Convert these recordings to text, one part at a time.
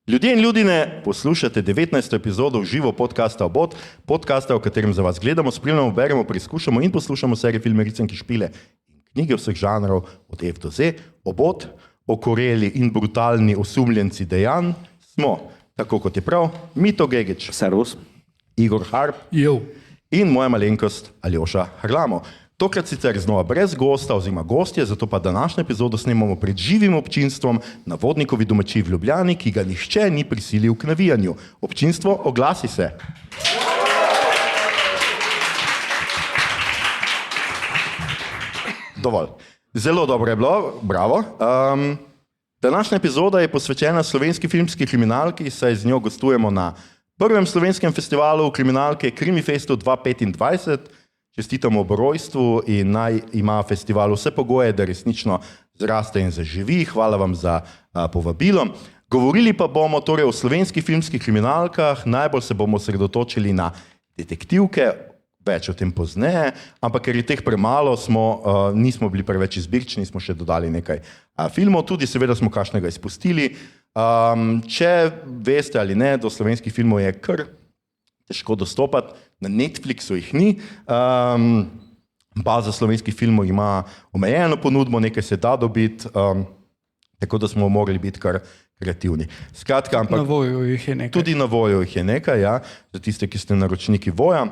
Ljudje in ljudine, poslušate 19. epizodo živo podcasta Obot, podcasta, v katerem za vas gledamo, spremljamo, beremo, preizkušamo in poslušamo serije filme, ricenke, špile in knjige vseh žanrov od F do Z. Obot, okoreli in brutalni osumljenci dejanj smo, tako kot je prav, Mito Gegić, Servus. Igor Harp in moja malenkost Aljoša Harlamo. Tokrat sicer znova brez gosta oziroma gostje, zato pa današnjo epizodo snemamo pred živim občinstvom na Vodnikovi domačiji v Ljubljani, ki ga nihče ni prisilil k navijanju. Občinstvo, oglasi se. Dovolj. Zelo dobro je bilo, bravo. Današnja epizoda je posvečena slovenski filmski kriminalki, saj z njo gostujemo na prvem slovenskem festivalu kriminalke Krimifestu 2025. Čestitamo ob rojstvu in naj ima festival vse pogoje, da resnično zraste in zaživi. Hvala vam za povabilo. Govorili pa bomo torej o slovenskih filmskih kriminalkah, najbolj se bomo osredotočili na detektivke, več o tem pozneje, ampak ker je teh premalo, nismo bili preveč izbirčni, smo še dodali nekaj filmov, tudi seveda smo kakšnega izpustili. Če veste ali ne, do slovenskih filmov je kar težko dostopati, na Netflixu jih ni. Baza slovenskih filmov ima omejeno ponudbo, nekaj se da dobiti, tako da smo morali biti kar kreativni. Skratka, ampak, na Voju jih je nekaj. Tudi na Voju jih je nekaj, ja, za tiste, ki ste naročniki Voja.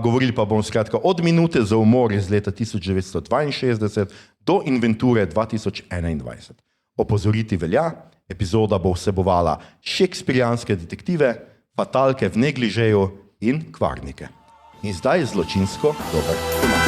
Govorili pa bomo skratka od Minute za umor iz leta 1962 do Inventure 2021. Opozoriti velja, epizoda bo vsebovala šekspirijanske detektive, fatalke v negližeju in kvarnike. In zdaj zločinsko dober roman.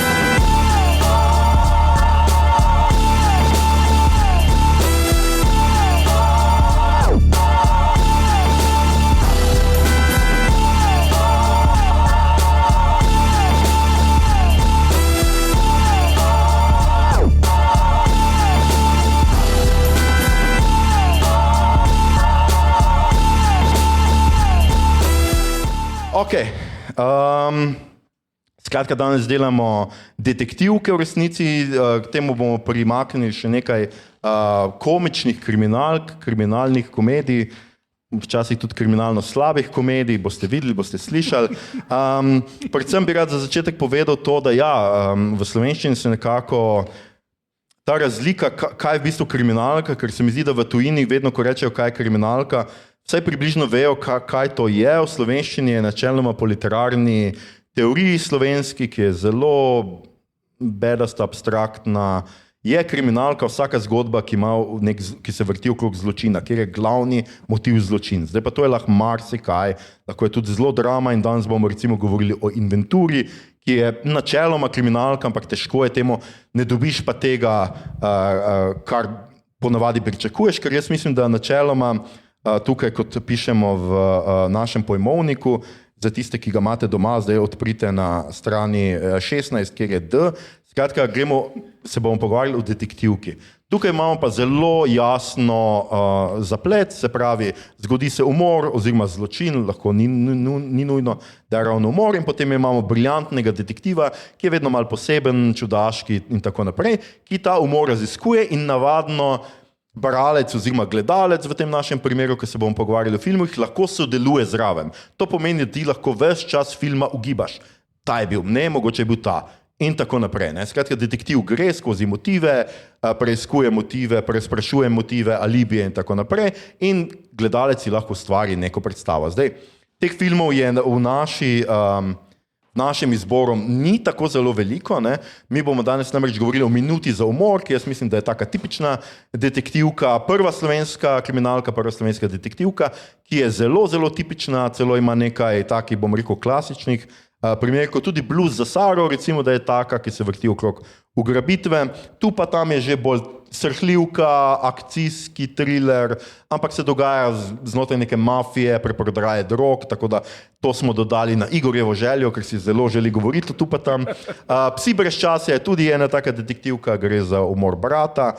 Okay. Skratka, danes delamo detektivke v resnici, k temu bomo primaknili še nekaj komičnih kriminalk, kriminalnih komedij, včasih tudi kriminalno slabih komedij, boste videli, boste slišali. Predvsem bi rad za začetek povedal to, da ja, v slovenščini se nekako ta razlika, kaj je v bistvu kriminalka, ker se mi zdi, da v tujini vedno, ko rečejo, kaj je kriminalka, vsaj približno vejo, kaj to je. V slovenščini je načeloma po literarni teoriji slovenski, ki je zelo bedasta, abstraktna. Je kriminalka vsaka zgodba, ki se vrti okrog zločina, kjer je glavni motiv zločin. Zdaj pa to je lahko marsikaj, lahko je tudi zelo drama in danes bomo recimo govorili o Inventuri, ki je načeloma kriminalka, ampak težko je temu, ne dobiš pa tega, kar ponavadi pričakuješ, ker jaz mislim, da načeloma tukaj, kot pišemo v našem pojmovniku, za tiste, ki ga imate doma, zdaj odprite na strani 16, kjer je D. Skratka, se bomo pogovarjali o detektivki. Tukaj imamo pa zelo jasno zaplet, se pravi, zgodi se umor oziroma zločin, lahko ni nujno, da je ravno umor, in potem imamo briljantnega detektiva, ki je vedno malo poseben, čudaški in tako naprej, ki ta umor raziskuje in navadno bralec oziroma gledalec v tem našem primeru, ko se bomo pogovarjali o filmih, lahko sodeluje zraven. To pomeni, da ti lahko ves čas filma ugibaš. Ta je bil, ne, mogoče je bil ta. In tako naprej. Ne? Skratka, detektiv gre skozi motive, preiskuje motive, preizprašuje motive, alibije in tako naprej in gledalec si lahko ustvari neko predstavo. Zdaj, teh filmov je v našem izboru ni tako zelo veliko. Ne? Mi bomo danes namreč govorili o Minuti za umor, ki jaz mislim, da je taka tipična detektivka, prva slovenska kriminalka, prva slovenska detektivka, ki je zelo, zelo tipična, celo ima nekaj takih, bom rekel, klasičnih primerov, tudi Blues za Saro, recimo, da je taka, ki se vrti okrog ugrabitve. Tu pa tam je že bolj srhljivka, akcijski thriller, ampak se dogaja znotraj neke mafije, preprodaje drog, tako da to smo dodali na Igorjevo željo, ker si zelo želi govoriti tu pa tam. Psi brez časa je tudi ena taka detektivka, gre za umor brata.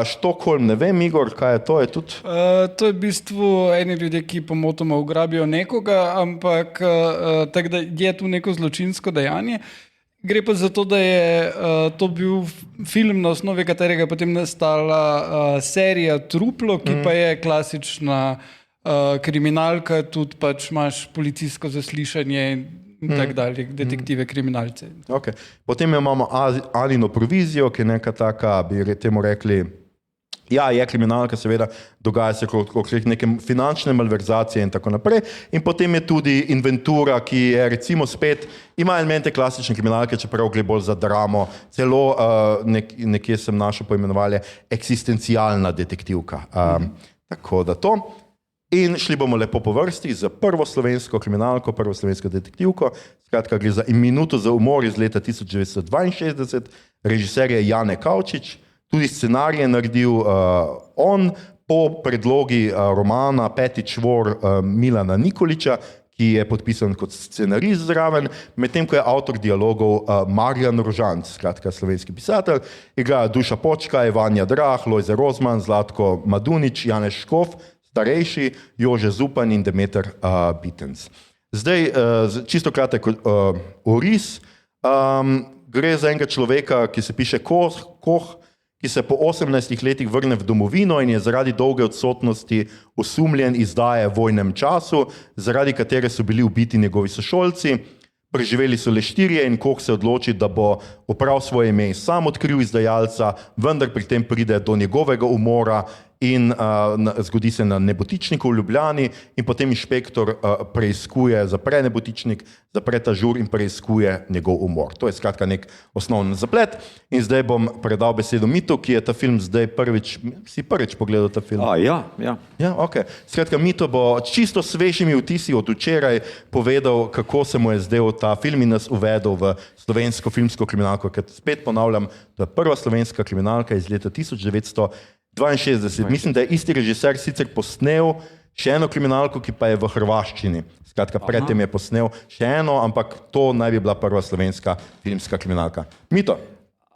Štokholm, ne vem, Igor, kaj je to? To je v bistvu eni ljudje, ki pomotoma ugrabijo nekoga, ampak tako da je tu neko zločinsko dejanje. Gre pa za to, da je to bil film, na osnovi katerega je potem nastala serija Truplo, ki pa je klasična kriminalka, tudi pač imaš policijsko zaslišanje in tako dalje, detektive, kriminalce. Okay. Potem imamo Anino provizijo, ki je neka taka, bi temu rekli, ja, je kriminalka, seveda, dogaja se okrog neke finančne malverzacije in tako naprej. In potem je tudi Inventura, ki je recimo spet, ima elemente klasične kriminalke, čeprav gre bolj za dramo, celo nekje sem našel poimenovanje eksistencialna detektivka. Tako da to. In šli bomo lepo po vrsti za prvo slovensko kriminalko, prvo slovensko detektivko. Skratka, gre za Minuto za umor iz leta 1962, režiser je Jane Kavčič. Tudi scenarij je naredil on po predlogi romana Peti čvor Milana Nikoliča, ki je podpisan kot scenarist zraven, medtem ko je avtor dialogov Marjan Rožanc, skratka slovenski pisatelj. Igrajo Duša Počkaj, Vanja Drah, Lojze Rozman, Zlatko Madunič, Janez Škof, starejši, Jože Zupan in Demeter Bitenc. Zdaj, čisto kratek oris. Gre za enega človeka, ki se piše Koh, ki se po 18 letih vrne v domovino in je zaradi dolge odsotnosti osumljen izdaje v vojnem času, zaradi katere so bili ubiti njegovi sošolci. Preživeli so le 4 in Koh se odloči, da bo opravil svoje ime, sam odkril izdajalca, vendar pri tem pride do njegovega umora in zgodi se na Nebotičniku v Ljubljani in potem inšpektor preiskuje, zapre Nebotičnik, zapre ta žur in preiskuje njegov umor. To je skratka nek osnovni zaplet in zdaj bom predal besedo Mitu, ki je ta film zdaj prvič pogledal ta film. Ja, okay. Skratka, Mito bo čisto svežimi vtisi od včeraj povedal, kako se mu je zdel ta film in nas uvedel v slovensko filmsko kriminalko, ker spet ponavljam, to je prva slovenska kriminalka iz leta 1962. Mislim, da je isti režiser sicer posnel še eno kriminalko, ki pa je v hrvaščini. Skratka, predtem je posnel še eno, ampak to naj bi bila prva slovenska filmska kriminalka. Mito?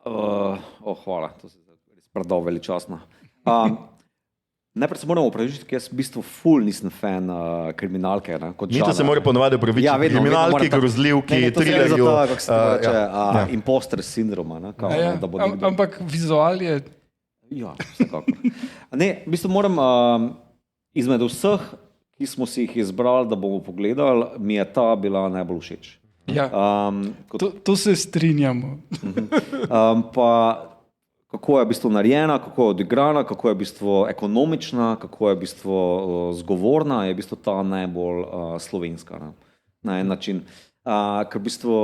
Hvala, to se res predal veličastno. Najprej se moramo opravičiti, ker jaz v bistvu ful nisem fan kriminalke. Mito se mora ponovadi opravičiti kriminalki, grozljivki, trilerju. Kako se to reče, imposter sindroma. Ampak vizual je... Ja, vsekakor. Ne, v bistvu moram izmed vseh, ki smo si jih izbrali, da bomo pogledali, mi je ta bila najbolj všeč. Ja, to se strinjamo. Pa kako je v bistvu narejena, kako je odigrana, kako je v bistvu ekonomična, kako je v bistvu zgovorna, je v bistvu ta najbolj slovenska na en način. Ker v bistvu...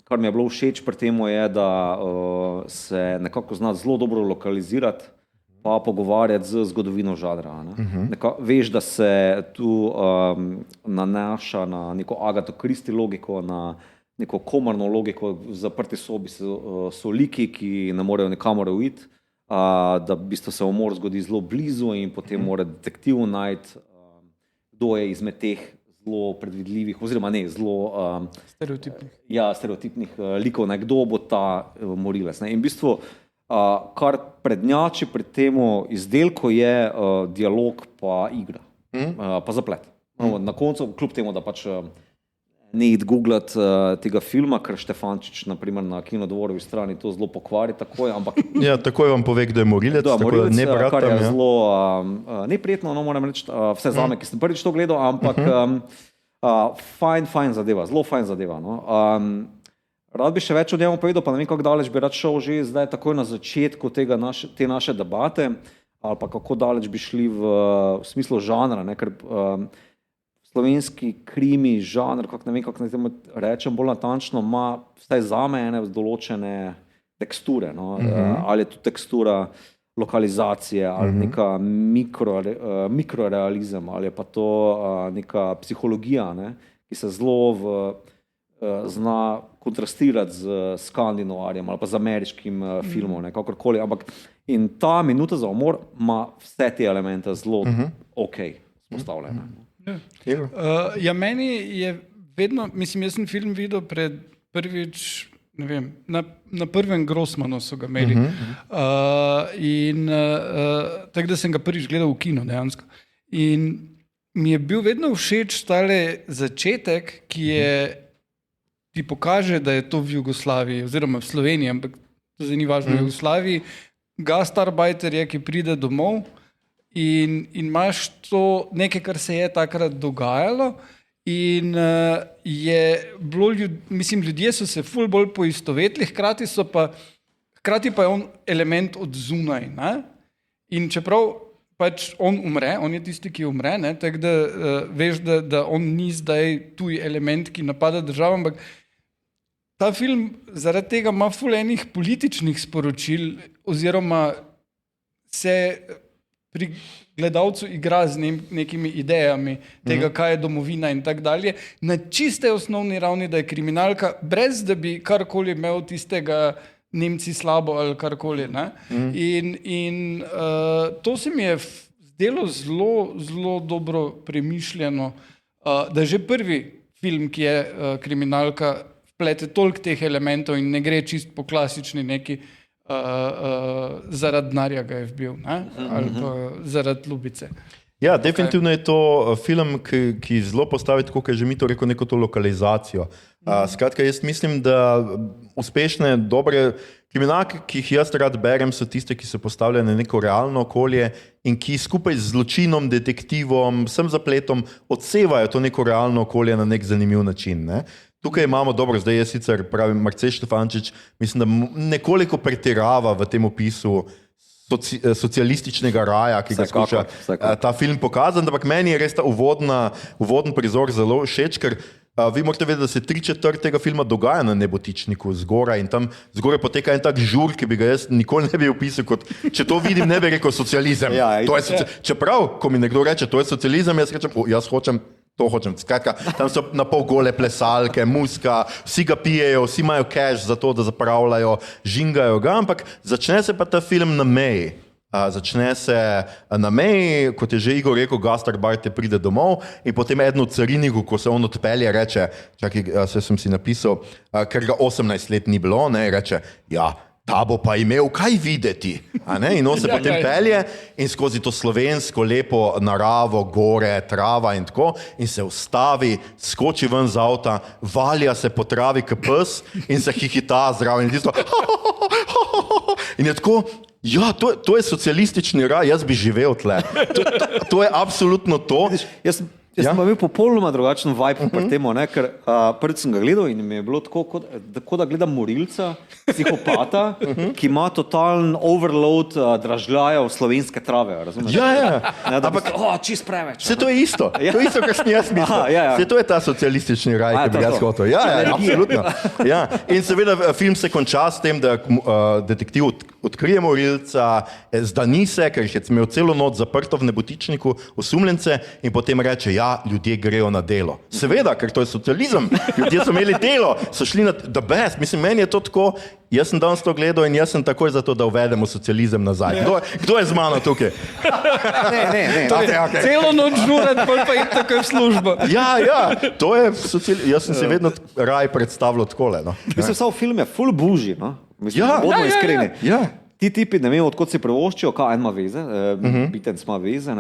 Kar mi je bilo všeč pri tem je, da se nekako zna zelo dobro lokalizirati pa pogovarjati z zgodovino žanra. Veš, da se tu nanaša na neko Agato Christie logiko, na neko komarno logiko, v zaprti sobi so liki, ki ne morejo nikamor uiti, da v bistvu se umor zgodi zelo blizu in potem mora detektiv najti, kdo je izmed teh zelo predvidljivih, oziroma ne, zelo stereotipnih likov, kdo bo ta morilec. In v bistvu, kar prednjači pri temu izdelku je dialog pa igra, pa zaplet. Na koncu, kljub temu, da pač ne id googlati tega filma, ker Štefančič, naprimer na Kinodvorovi strani, to zelo pokvari takoj, ampak... Ja, takoj vam pove, kdo je morilec, tako da ne bratam. Kar je zelo neprijetno, moram reči, vse zame, ki sem prvič to gledal, ampak fajn zadeva, zelo fajn zadeva. Rad bi še več o njemu povedal, pa ne vem, kako daleč bi rad šel že zdaj takoj na začetku te naše debate, ali pa kako daleč bi šli v smislu žanra, ker slovenski krimi žanr, ne vem, kako naj rečem bolj natančno, ima vsaj zame ene določene teksture. Ali je to tekstura lokalizacije, ali neka mikrorealizem, ali je pa to neka psihologija, ki se zelo zna kontrastirati z skandinovarjem ali pa z ameriškim filmom, kakorkoli. In ta Minuta za umor ima vse te elemente zelo spostavljene. Ja, meni je vedno, mislim, jaz sem film videl prvič, ne vem, na prvem Grossmanu so ga imeli. Tako da sem ga prvič gledal v kino dejansko. In mi je bil vedno všeč tale začetek, ki ti pokaže, da je to v Jugoslaviji, oziroma v Sloveniji, ampak to zdaj ni važno, v Jugoslaviji. Gastarbajter je, ki pride domov in imaš to nekaj, kar se je takrat dogajalo. In je bilo, ljudje so se ful bolj poistovetili, hkrati pa je on element od zunaj. Ne? In čeprav pač on umre, on je tisti, ki umre, tako da veš, da on ni zdaj tuj element, ki napada državo, ampak ta film zaradi tega ima ful enih političnih sporočil oziroma se pri gledalcu igra z nekimi idejami tega, kaj je domovina in tak dalje, na čiste osnovni ravni, da je kriminalka, brez da bi karkoli imel tistega Nemci slabo ali karkoli. In to se mi je zdelo zelo dobro premišljeno, da že prvi film, ki je kriminalka, vplete toliko teh elementov in ne gre čist po klasični neki zaradi denarja ga je vbil, ali pa zaradi ljubice. Ja, definitivno je to film, ki zelo postavi, tako kot je že mi to rekel, neko to lokalizacijo. Skratka, jaz mislim, da uspešne, dobre kriminalke, ki jih jaz rad berem, so tiste, ki se postavljajo na neko realno okolje in ki skupaj z zločinom, detektivom, vsem zapletom odsevajo to neko realno okolje na nek zanimiv način. Ne? Tukaj imamo, dobro, zdaj jaz sicer pravim, Marcel Štefančič, mislim, da nekoliko pretirava v tem opisu socialističnega raja, ki ga skuša ta film pokazati, ampak meni je res ta uvoden prizor zelo všeč, ker vi morate vedeti, da se 3/4 tega filma dogaja na Nebotičniku zgoraj in tam zgoraj poteka en tak žur, ki bi ga jaz nikoli ne bi opisal kot, če to vidim, ne bi rekel socializem. Čeprav, ko mi nekdo reče, to je socializem, jaz rečem, jaz hočem. Skratka, tam so na pol gole plesalke, muska, vsi ga pijejo, vsi imajo cash za to, da zapravljajo, žingajo ga, ampak začne se pa ta film na meji. Začne se na meji, kot je že Igor rekel, Gastarbajter pride domov in potem eden od carinikov, ko se on odpelje, reče, čakaj, sem si napisal, ker ga 18 let ni bilo, ne, reče, ja, ta bo pa imel kaj videti. In on se potem pelje in skozi to slovensko lepo naravo, gore, trava in tako, in se ustavi, skoči ven z avta, valja se po travi k pes in se hihita zraven. In je tako, ja, to je socialistični raj, jaz bi živel tle. To je absolutno to. Jaz sem imel popolnoma drugačen vibe pri tem, ker prvič sem ga gledal in mi je bilo tako, da gledam morilca, psihopata, ki ima totalen overload dražljajev slovenske trave, razumeš? Ja. Ampak, čist preveč. Vse to je isto, to je isto, kar sem jaz mislil. Vse to je ta socialistični raj, ki bi ga hotel. Ja, absolutno. Ja. In seveda film se konča s tem, da detektiv odkrije morilca, zdani se, ker jih je imel celo noč zaprto v Nebotičniku, osumljence, in potem reče, ja, ljudje grejo na delo. Seveda, ker to je socializem. Ljudje so imeli delo, so šli na the best. Mislim, meni je to tako, jaz sem danes to gledal in jaz sem takoj za to, da uvedemo socializem nazaj. Kdo je z mano tukaj? Ne. Okay. Celo noč žurat, pa je takoj v službo. Ja, to je socializem. Jaz sem se vedno raj predstavljal takole. No. Mislim, vse v film je full buži, no? Mislim, bodimo iskreni. Ja. Ti tipi, ne vem, odkot si privoščijo, kaj en ima veze, Bitenc ima veze,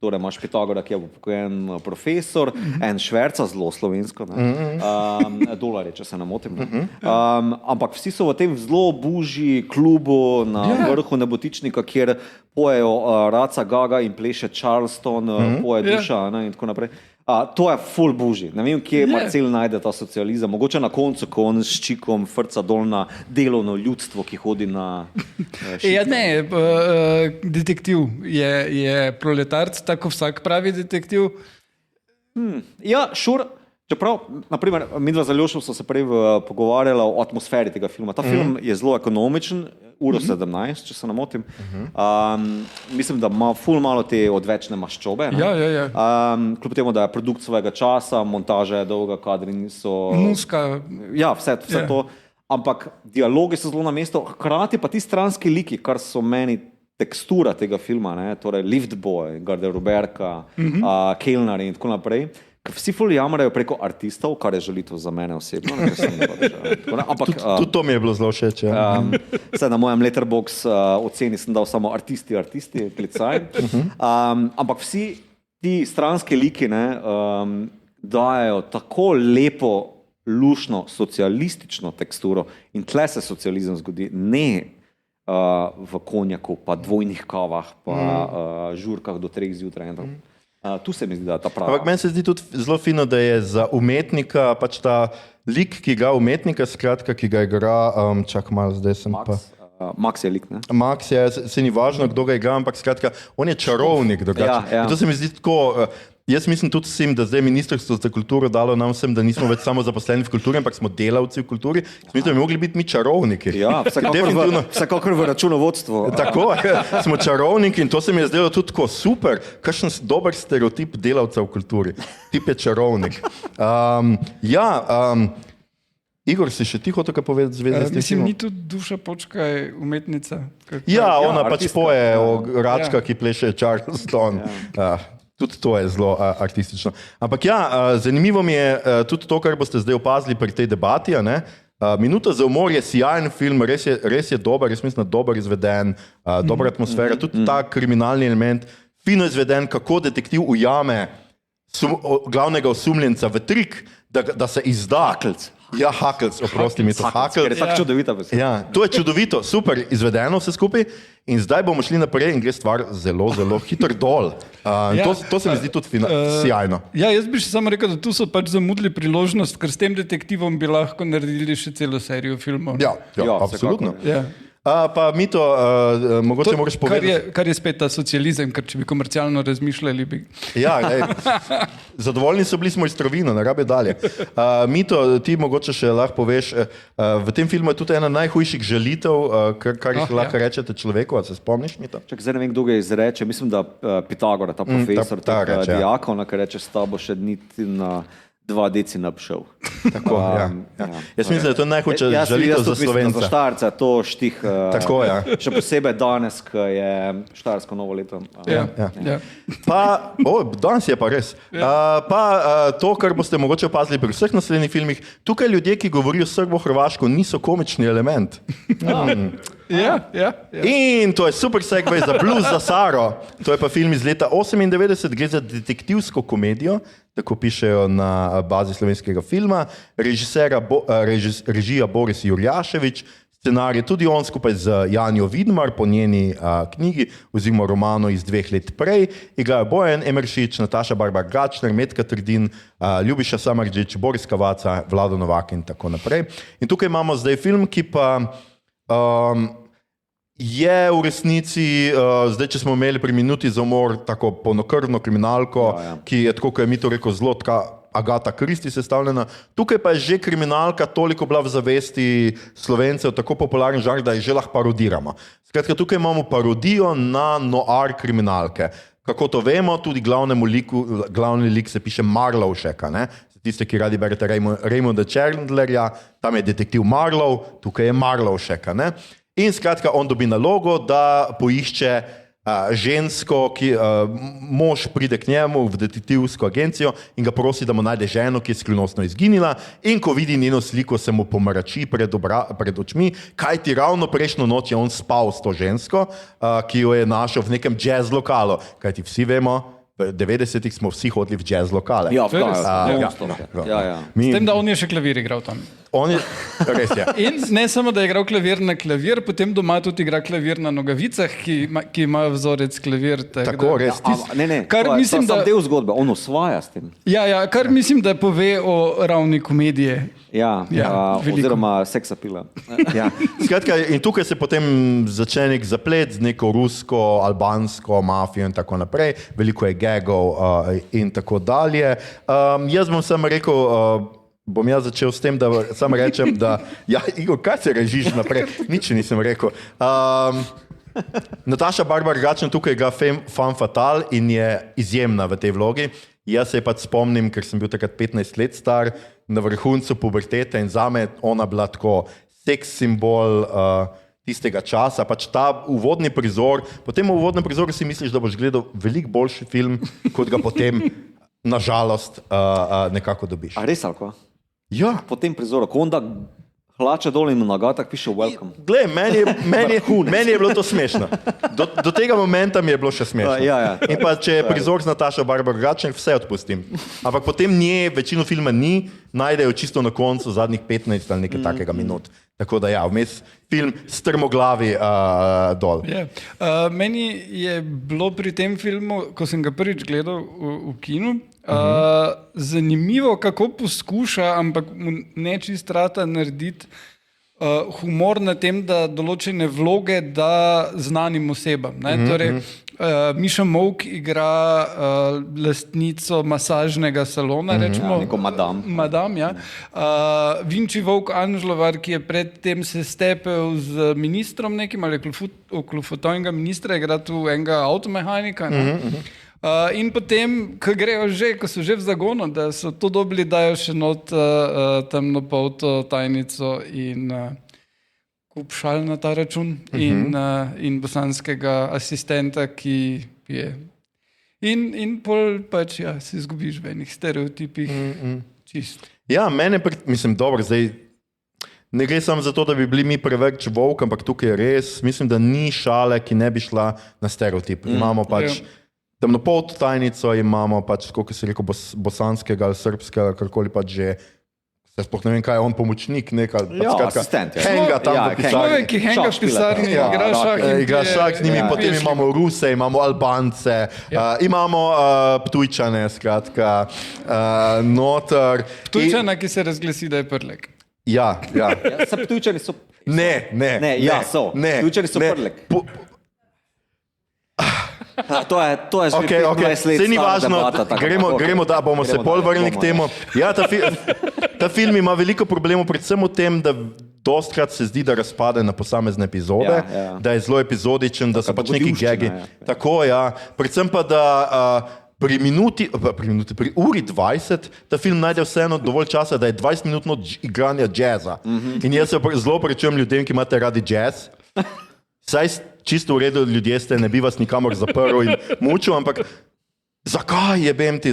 torej imaš Pitagora, ki je upokojen profesor, en Šverca, zelo slovensko, dolarje, če se ne motim. Ampak vsi so v tem zelo buži klubu na vrhu Nebotičnika, kjer pojejo Raca Gaga in pleše Charleston, poje Duša in tako naprej. To je full buži. Ne vem, kje Marcel najde ta socializem. Mogoče na koncu, ko on s čikom frca dol na delovno ljudstvo, ki hodi na detektiv je proletarc, tako vsak pravi detektiv. Ja, sure. Čeprav, naprimer, midva z Aljošem so se prej pogovarjala o atmosferi tega filma. Ta film je zelo ekonomičen, 1:17, če se ne motim. Mislim, da ima ful malo te odvečne maščobe. Ja. Kljub temu, da je produkt svojega časa, montaža je dolga, kadri niso... Muska. Ja, vse to. Ampak dialogi so zelo na mesto. Hkrati pa ti stranski liki, kar so meni tekstura tega filma, torej Liftboy, Garderoberka, Kellner in tako naprej. Vsi ful jamrajo preko artistov, kar je žalitev za mene osebno. Tudi to mi je bilo zelo všeč. Na mojem Letterboxd oceni sem dal samo artisti, klicaj. Ampak vsi ti stranski liki dajo tako lepo, lušno, socialistično teksturo in tle se socializem zgodi. Ne, v konjaku, pa dvojnih kavah, pa žurkah do 3 zjutraj. Tu se mi zdi, da je ta prava. Ampak meni se zdi tudi zelo fino, da je za umetnika pač ta lik, ki ga umetnika, skratka, ki ga igra, čak malo, zdaj sem pa... Max je lik, ne? Max je, se ni važno, kdo ga igra, ampak skratka, on je čarovnik drugače. Ja. In to se mi zdi tako, jaz mislim tudi vsem, da zdaj Ministrstvo za kulturo dalo nam vsem, da nismo več samo zaposleni v kulturi, ampak smo delavci v kulturi. Mislim, da bi mogli biti mi čarovniki. Ja, vsekakor v računovodstvu. Tako, smo čarovniki in to se mi je zdelo tudi tako super, kakšen dober stereotip delavca v kulturi. Tip je čarovnik. Igor, si še ti hotel kaj povedati zvezi s tem? Mislim, ni tudi Duša Počkaj umetnica? Ja, ona pač artistka. poje o Račka, ki pleše Charleston. Tudi to je zelo artistično. Ampak zanimivo mi je tudi to, kar boste zdaj opazili pri tej debati. Minuta za umor je sjajen film, res je dober, jaz mislim, dober izveden, dobra atmosfera, tudi ta kriminalni element, fino izveden, kako detektiv ujame glavnega osumljenca v trik, da se izda. Hakelc. Ja, Hakelc, oprosti mi to. Ker je tako čudovita beseda. Ja, to je čudovito, super izvedeno vse skupaj in zdaj bomo šli naprej in gre stvar zelo, zelo hitro dol. To se mi zdi tudi sjajno. Ja, jaz bi še samo rekel, da tu so pač zamudili priložnost, ker s tem detektivom bi lahko naredili še celo serijo filmov. Ja, Ja, absolutno. Ja. Pa Mito, mogoče moraš povedati. Kar je spet ta socializem, ker če bi komercialno razmišljali, bi... Ja, zadovoljni so bili smo iz Trovina, ne rabe dalje. Mito, ti mogoče še lahko poveš, v tem filmu je tudi ena najhujših žalitev, kar jih lahko rečete človeku, a se spomniš, Mito? Čak, zdaj ne vem, kdo ga izreče, mislim, da Pitagora, ta profesor, ta reče, ja. diakon, ki reče, s tabo še niti na 2 deci napšel. Tako, ja. Jaz mislim, da je to najhujša žalitev za Slovenca. Za Štajerca je to štih, Tako, ja. še posebej danes, ko je Štajersko novo leto. Ja. Danes je pa res. To, kar boste mogoče opazili pri vseh naslednjih filmih, tukaj ljudje, ki govorijo srbo-hrvaško, niso komični element. Ja. In to je super segway za Blues za Saro. To je pa film iz leta 1998, gre za detektivsko komedijo, tako pišejo na bazi slovenskega filma. Režija Boris Jurjašević, scenarij tudi on skupaj z Janjo Vidmar po njeni knjigi oziroma romanu iz 2 let prej. Igrajo Bojan Emeršič, Nataša Barbar Gačner, Metka Trdin, Ljubiša Samardžić, Boris Kavaca, Vlado Novak in tako naprej. In tukaj imamo zdaj film, ki pa je v resnici, zdaj če smo imeli pri Minuti za umor tako polnokrvno kriminalko, ki je tako, kot je Mito rekel, zelo taka Agata Christie sestavljena. Tukaj pa je že kriminalka toliko bila v zavesti Slovencev, tako popularen žanr, da je že lahko parodiramo. Skratka, tukaj imamo parodijo na noir kriminalke. Kako to vemo, tudi glavni lik se piše Marlovšek, ne? Tiste, ki radi berete Raymonda Chandlerja, tam je detektiv Marlow, tukaj je Marlovšek, ne? In skratka, on dobi nalogo, da poišče žensko, mož pride k njemu v detektivsko agencijo in ga prosi, da mu najde ženo, ki je skrivnostno izginila, in ko vidi njeno sliko, se mu pomrači pred očmi, kajti ravno prejšnjo noč je on spal s to žensko, ki jo je našel v nekem jazz lokalu, kajti vsi vemo, v 90-ih smo vsi hodili v jazz lokale. Ja, To je res. S tem, da on je še klavir igral tam. Res je. In ne samo, da je igral klavir na klavir, potem doma tudi igra klavir na nogavicah, ki imajo vzorec klavir. Tako, res. Kar mislim, da del zgodbe, on osvaja s tem. Ja, kar mislim, da pove o ravni komedije. Oziroma seksapila. Skratka, in tukaj se potem začne nek zaplet z neko rusko, albansko mafijo in tako naprej. Veliko je gagov in tako dalje. Jaz bom samo rekel, bom jaz začel s tem, da samo rečem, da Igor, kaj se režiš naprej? Nič nisem rekel. Nataša Barbar Gačner tukaj igra femme fatale in je izjemna v tej vlogi. Jaz se pač spomnim, ker sem bil takrat 15 let star, na vrhuncu pubertete in zame ona bila tako seks simbol tistega časa, pač ta uvodni prizor, potem v uvodnem prizoru si misliš, da boš gledal veliko boljši film, kot ga potem nažalost nekako dobiš. A res, ali? Ja. Po tem prizoru, ko onda hlače dol in na nagatah piše welcome. Glej, meni je bilo to smešno. Do tega momenta mi je bilo še smešno. In pa če je prizor z Natašo Barbar Gačner, vse odpustim. Ampak potem nje večino filma ni, najdejo čisto na koncu zadnjih 15 ali nekaj takega minut. Tako da ja, vmes film strmoglavi dol. Yeah. Meni je bilo pri tem filmu, ko sem ga prvič gledal v kinu, zanimivo, kako poskuša, ampak mu ne čist rata narediti humor na tem, da določene vloge da znanim osebam. Torej, Miša Molk igra lastnico masažnega salona, rečemo. Neko madam. Ja. Vinči Volk Anžlovar, ki je predtem se stepel z ministrom nekim, ali oklufotovnega ministra, igra tu enega avtomehanika. In potem, ko so že v zagonu, da so to dobili, dajo še not temnopolto tajnico in kup šal na ta račun in bosanskega asistenta, ki je. In pol pač, ja, se izgubiš v enih stereotipih. Čist. Ja, mislim, dobro, zdaj ne gre samo za to, da bi bili mi preveč Volk, ampak tukaj je res, mislim, da ni šale, ki ne bi šla na stereotip. Imamo pač temnopolto tajnico, imamo pač, kako si rekel, bosanskega ali srpskega, karkoli pač že, se sploh ne vem, kaj je on, pomočnik, neka, asistent. Henga tam v pisarni. Človek, ki henga v pisarni, igra šah z njimi, potem imamo Ruse, imamo Albance, imamo Ptujčane, skratka, noter. Ptujčana, ki se razglasi, da je Prlek. Ja. Ptujčani so... Ne. so. Ptujčani so Prlek. To je že 15 let Sej ni važno, debata, gremo, da bomo se pol vrnili k temu. Ja, ta film ima veliko problemov, predvsem v tem, da dostkrat se zdi, da razpade na posamezne epizode, da je zelo epizodičen, da so pač neki gegi. Tako, ja. Predvsem pa, da pri uri 20 ta film najde vseeno dovolj časa, da je 20-minutno igranja jazza. In jaz se zelo prečujem ljudem, ki imate radi jazz. Saj čisto v redu, ljudje ste, ne bi vas nikamor zaprl in mučil, ampak zakaj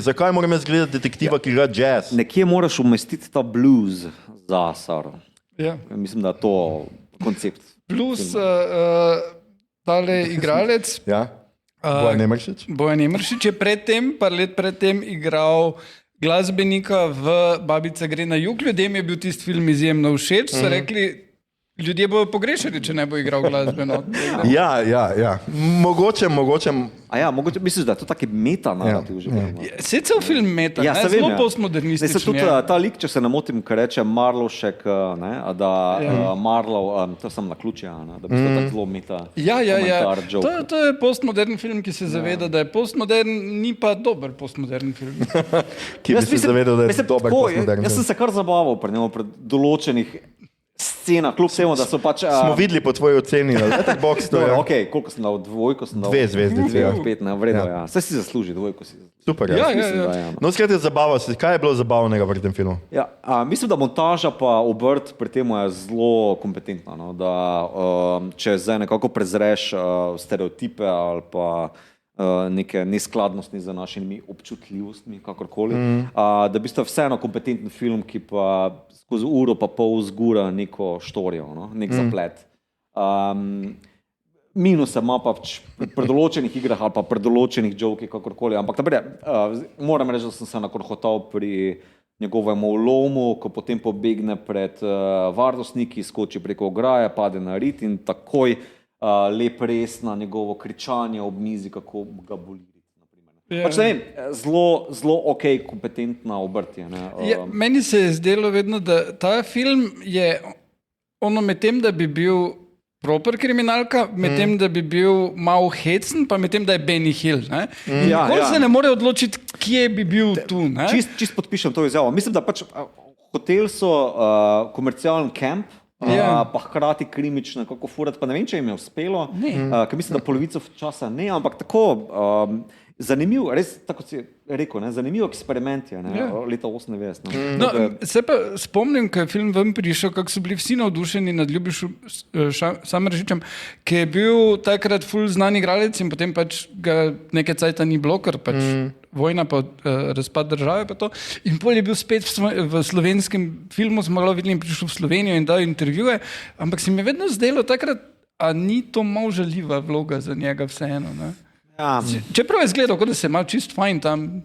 zakaj moram jaz gledati detektiva, ki igra jazz? Nekje moraš umestiti ta blues za Saro. Ja. Mislim, da je to koncept. Plus tale igralec Bojan Emeršič je par let predtem igral glasbenika v Babica gre na jug. Ljudem je bil tisti film izjemno všeč, so rekli, ljudje bodo pogrešali, če ne bo igral glasbeno. Ja. Mogoče. Mogoče misliš, da je to taki meta narativ že. Se cel film meta, zelo postmodernistični. Tudi ta lik, če se ne motim, kar reče Marlovšek, Marlov, to sem na ključje, da bi to tako zelo meta komentar, joke. To je postmodern film, ki se zaveda, da je postmodern, ni pa dober postmodern film. Ki bi se zavedal, da je dober postmodern film. Jaz sem se kar zabaval pred določenih scena, kljub vsemu, da so pač... Smo videli po tvoji oceni, da je tak box to je. Okay, koliko sem dal? Dvojko sem dal? 2 zvezdice. 5, ne, vredno, ja. Vse si zasluži, dvojko si zasluži. Super, ja. No, skratka, zabava se. Kaj je bilo zabavnega pri tem filmu? Ja, mislim, da montaža pa obrt pri tem je zelo kompetentna, no? Da če zdaj nekako prezreš stereotipe ali pa neke neskladnosti za našimi občutljivostmi, kakorkoli, da bi sta vseeno kompetenten film, ki pa skozi uro pa pol zgura neko štorijo, no? Nek zaplet. Minuse ima pa pri določenih igrah ali pa pri določenih jokih, kakorkoli, ampak moram reči, da sem se nakorhotal pri njegovem ulomu, ko potem pobegne pred varnostniki, skoči preko ograje, pade na rit in takoj lep res na njegovo kričanje ob mizi, kako ga boli. Pač ne vem, zelo kompetentna obrtje. Meni se je zdelo vedno, da ta film je ono med tem, da bi bil proper kriminalka, med tem, da bi bil malo hecen, pa med tem, da je Benny Hill. Nikoli se ne more odločiti, kje bi bil tu. Čist podpišem to izjavo. Mislim, da pač hotel so komercialen kamp, pa hkrati krimično, kako furat, pa ne vem, če jim je uspelo, ker mislim, da polovico časa ne, ampak tako zanimiv, res, tako si rekel, zanimiv eksperiment je, leta 98. Se pa spomnim, ko je film ven prišel, kako so bili vsi navdušeni nad Ljubišem Samardžićem, ki je bil takrat ful znan igralec in potem pač ga nekaj cajta ni bilo, ker pač vojna pa razpad države pa to. In pol je bil spet v slovenskem filmu, smo malo videli in prišel v Slovenijo in dal intervjuje, ampak se mi je vedno zdelo takrat, a ni to malo žaljiva vloga za njega vseeno, ne? Čeprav je zgledal, kot da se ima čist fajn tam.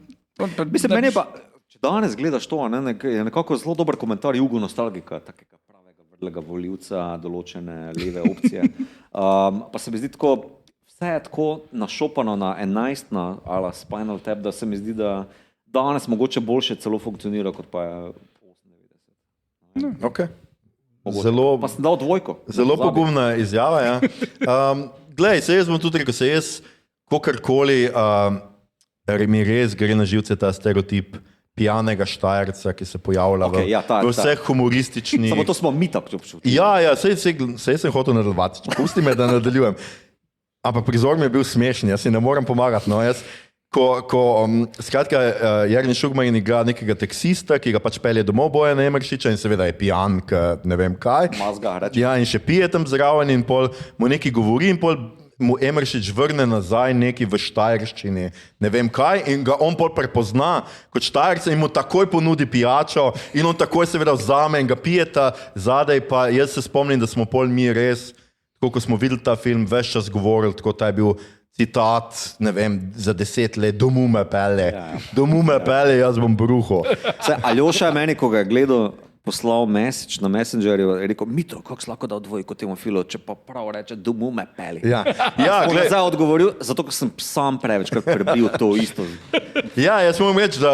Mislim, meni pa, če danes gledaš to, je nekako zelo dober komentar jugonostalgika, takega pravega voljivca določene leve opcije. Pa se mi zdi tako, vse je tako našopano na 11 na ala Spinal Tap, da se mi zdi, da danes mogoče boljše celo funkcionira, kot pa je 98. Okay. Zelo, pa sem dal dvojko. Zelo pogumna izjava. Ja. Glej, se jaz bom tudi rekel, se jaz kakorkoli mi res gre na živce ta stereotip pijanega Štajerca, ki se pojavlja v vseh humorističnih... Samo to smo mi tako občutili. Ja, sej sem hotel nadaljevati. Pusti me, da nadaljujem. Ampak prizor mi je bil smešen, jaz si ne morem pomagati. No, skratka, Jernej Šugman igra nekega taksista, ki ga pač pelje domov Bojana Emeršiča in seveda je pijan, ne vem kaj. Mazga, reče. Ja, in še pije tam zraven in pol mu nekaj govori in pol mu Emeršič vrne nazaj nekaj v štajerščini, ne vem kaj, in ga on pol prepozna kot Štajerca in mu takoj ponudi pijačo in on takoj seveda vzame in ga pijeta zadaj, pa jaz se spomnim, da smo pol mi res, tako ko smo videli ta film, ves čas govorili, tako ta je bil citat, ne vem, za 10 let, domu me pele, domu me pele, jaz bom bruho. Aljoša je meni, ko ga je gledal, poslal message na Messengerju, je rekel, Mitro, kako si lahko dal dvojko temu filu, če pa prav reče, domu me peli. Ja, gled... Zdaj odgovoril, zato, ker sem sam prevečkrat prebil to isto. Ja, jaz moram reči, da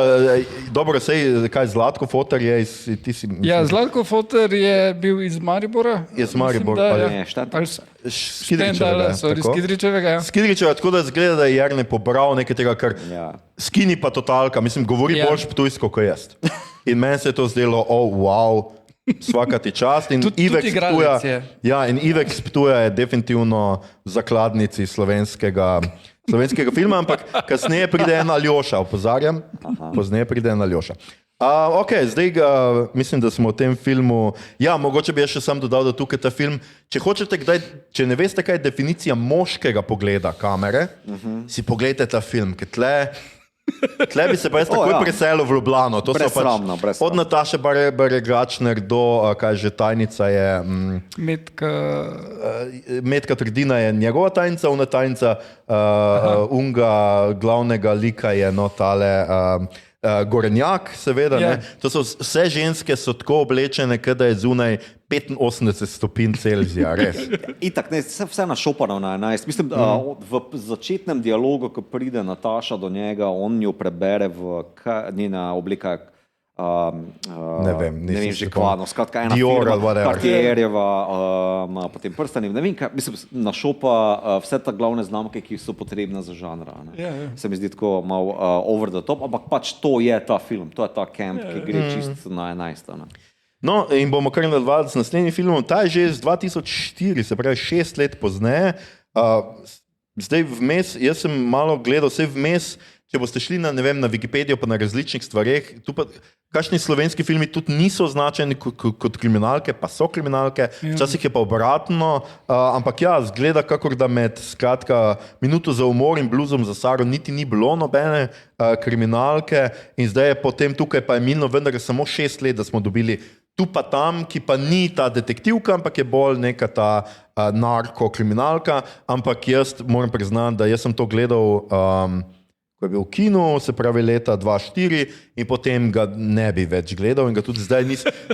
dobro, sej, kaj Zlatko Foter je iz... Ja, Zlatko Foter je bil iz Maribora. Iz Maribora. Ne, Skidričevega, ja. Skidričevega, tako da zgleda, da je Jernej pobral nekaj tega, kar skini pa totalka, mislim, govori boljš ptujsko, kot jaz. In meni se je to zdelo, wow, svaka ti čast. In Ivek Sptuja je definitivno v zakladnici slovenskega filma, ampak kasneje pride en Aljoša, opozarjam, pozneje pride en Aljoša. Zdaj mislim, da smo v tem filmu, mogoče bi jaz še sam dodal, da tukaj ta film, če ne veste, kaj je definicija moškega pogleda kamere, si pogledajte ta film, ker tle bi se pa jaz takoj preselil v Ljubljano. To brezsramno. Od Nataše Baregačner do, kaj že tajnica je... Metka Trdina je njegova tajnica, ona tajnica unga glavnega lika je tale... Gorenjak, seveda. To so vse ženske so tako oblečene, da je zunaj 85 stopinj Celzija, res. Itak, vse našopano na 11. Mislim, v začetnem dialogu, ko pride Nataša do njega, on jo prebere njena oblika ne vem že kvadno, skratka ena Dior, firma, Cartierjeva, potem prstani, ne vem kaj, mislim, našopa vse ta glavne znamke, ki so potrebne za žanra. Se mi zdi tako malo over the top, ampak pač to je ta film, to je ta camp, ki gre čist na 11. No, in bomo kar nadaljevali z naslednjim filmom, ta je že iz 2004, se pravi 6 let pozneje. Zdaj vmes, jaz sem malo gledal, vse vmes, če boste šli na Wikipedijo pa na različnih stvareh, tu pa kakšni slovenski filmi tudi niso označeni kot kriminalke, pa so kriminalke, včasih je pa obratno, ampak zgleda kakor da med skratka Minuto za umor in Bluzom za Saro niti ni bilo nobene kriminalke in zdaj je potem tukaj pa je minilo vendar samo 6 let, da smo dobili tu pa tam, ki pa ni ta detektivka, ampak je bolj neka ta narko-kriminalka, ampak jaz moram priznati, da jaz sem to gledal ko je bil v kinu, se pravi leta 2004 in potem ga ne bi več gledal in ga tudi zdaj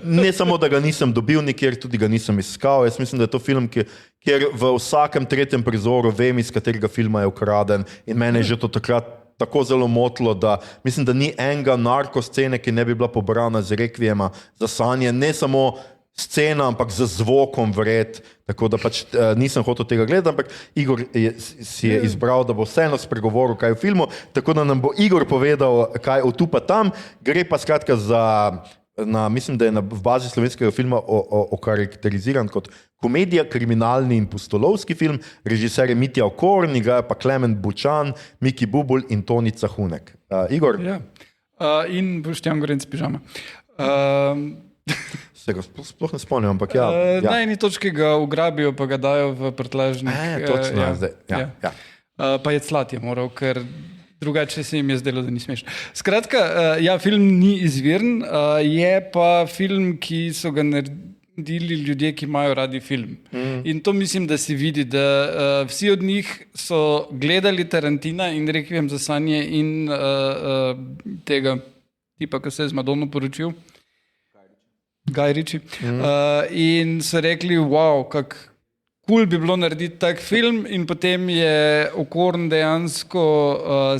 ne samo, da ga nisem dobil nikjer, tudi ga nisem iskal. Jaz mislim, da je to film, kjer v vsakem tretjem prizoru vem, iz katerega filma je ukraden in mene je že to takrat tako zelo motilo, da mislim, da ni enega narkoscene, ki ne bi bila pobrana z Rekvijema za sanje, ne samo scena, ampak z zvokom vred, tako da pač nisem hotel tega gledati, ampak Igor si je izbral, da bo vseeno spregovoril kaj v filmu, tako da nam bo Igor povedal, kaj o tu pa tam, gre pa skratka za, mislim, da je v bazi slovenskega filma okarakteriziran kot komedija, kriminalni in pustolovski film, režiser je Mitja Okorn, igrajo pa Klemen Bučan, Miki Bubul in Tonica Hunek. Igor? Ja. In Boštjan Gorenc Pižama. Se ga sploh ne spomnim, ampak Na eni točki ga ugrabijo, pa ga dajo v prtljažnik. Točno, zdaj. Pa je clat je moral, ker drugače se jim je zdelo, da ni smešno. Skratka, film ni izviren, je pa film, ki so ga naredili ljudje, ki imajo radi film. In to mislim, da se vidi, da vsi od njih so gledali Tarantina in Rekvijem za sanje in tega tipa, ki se je z Madono poročil. Guy Ritchie. In so rekli, wow, kako kul bi bilo narediti tak film, in potem je Okorn dejansko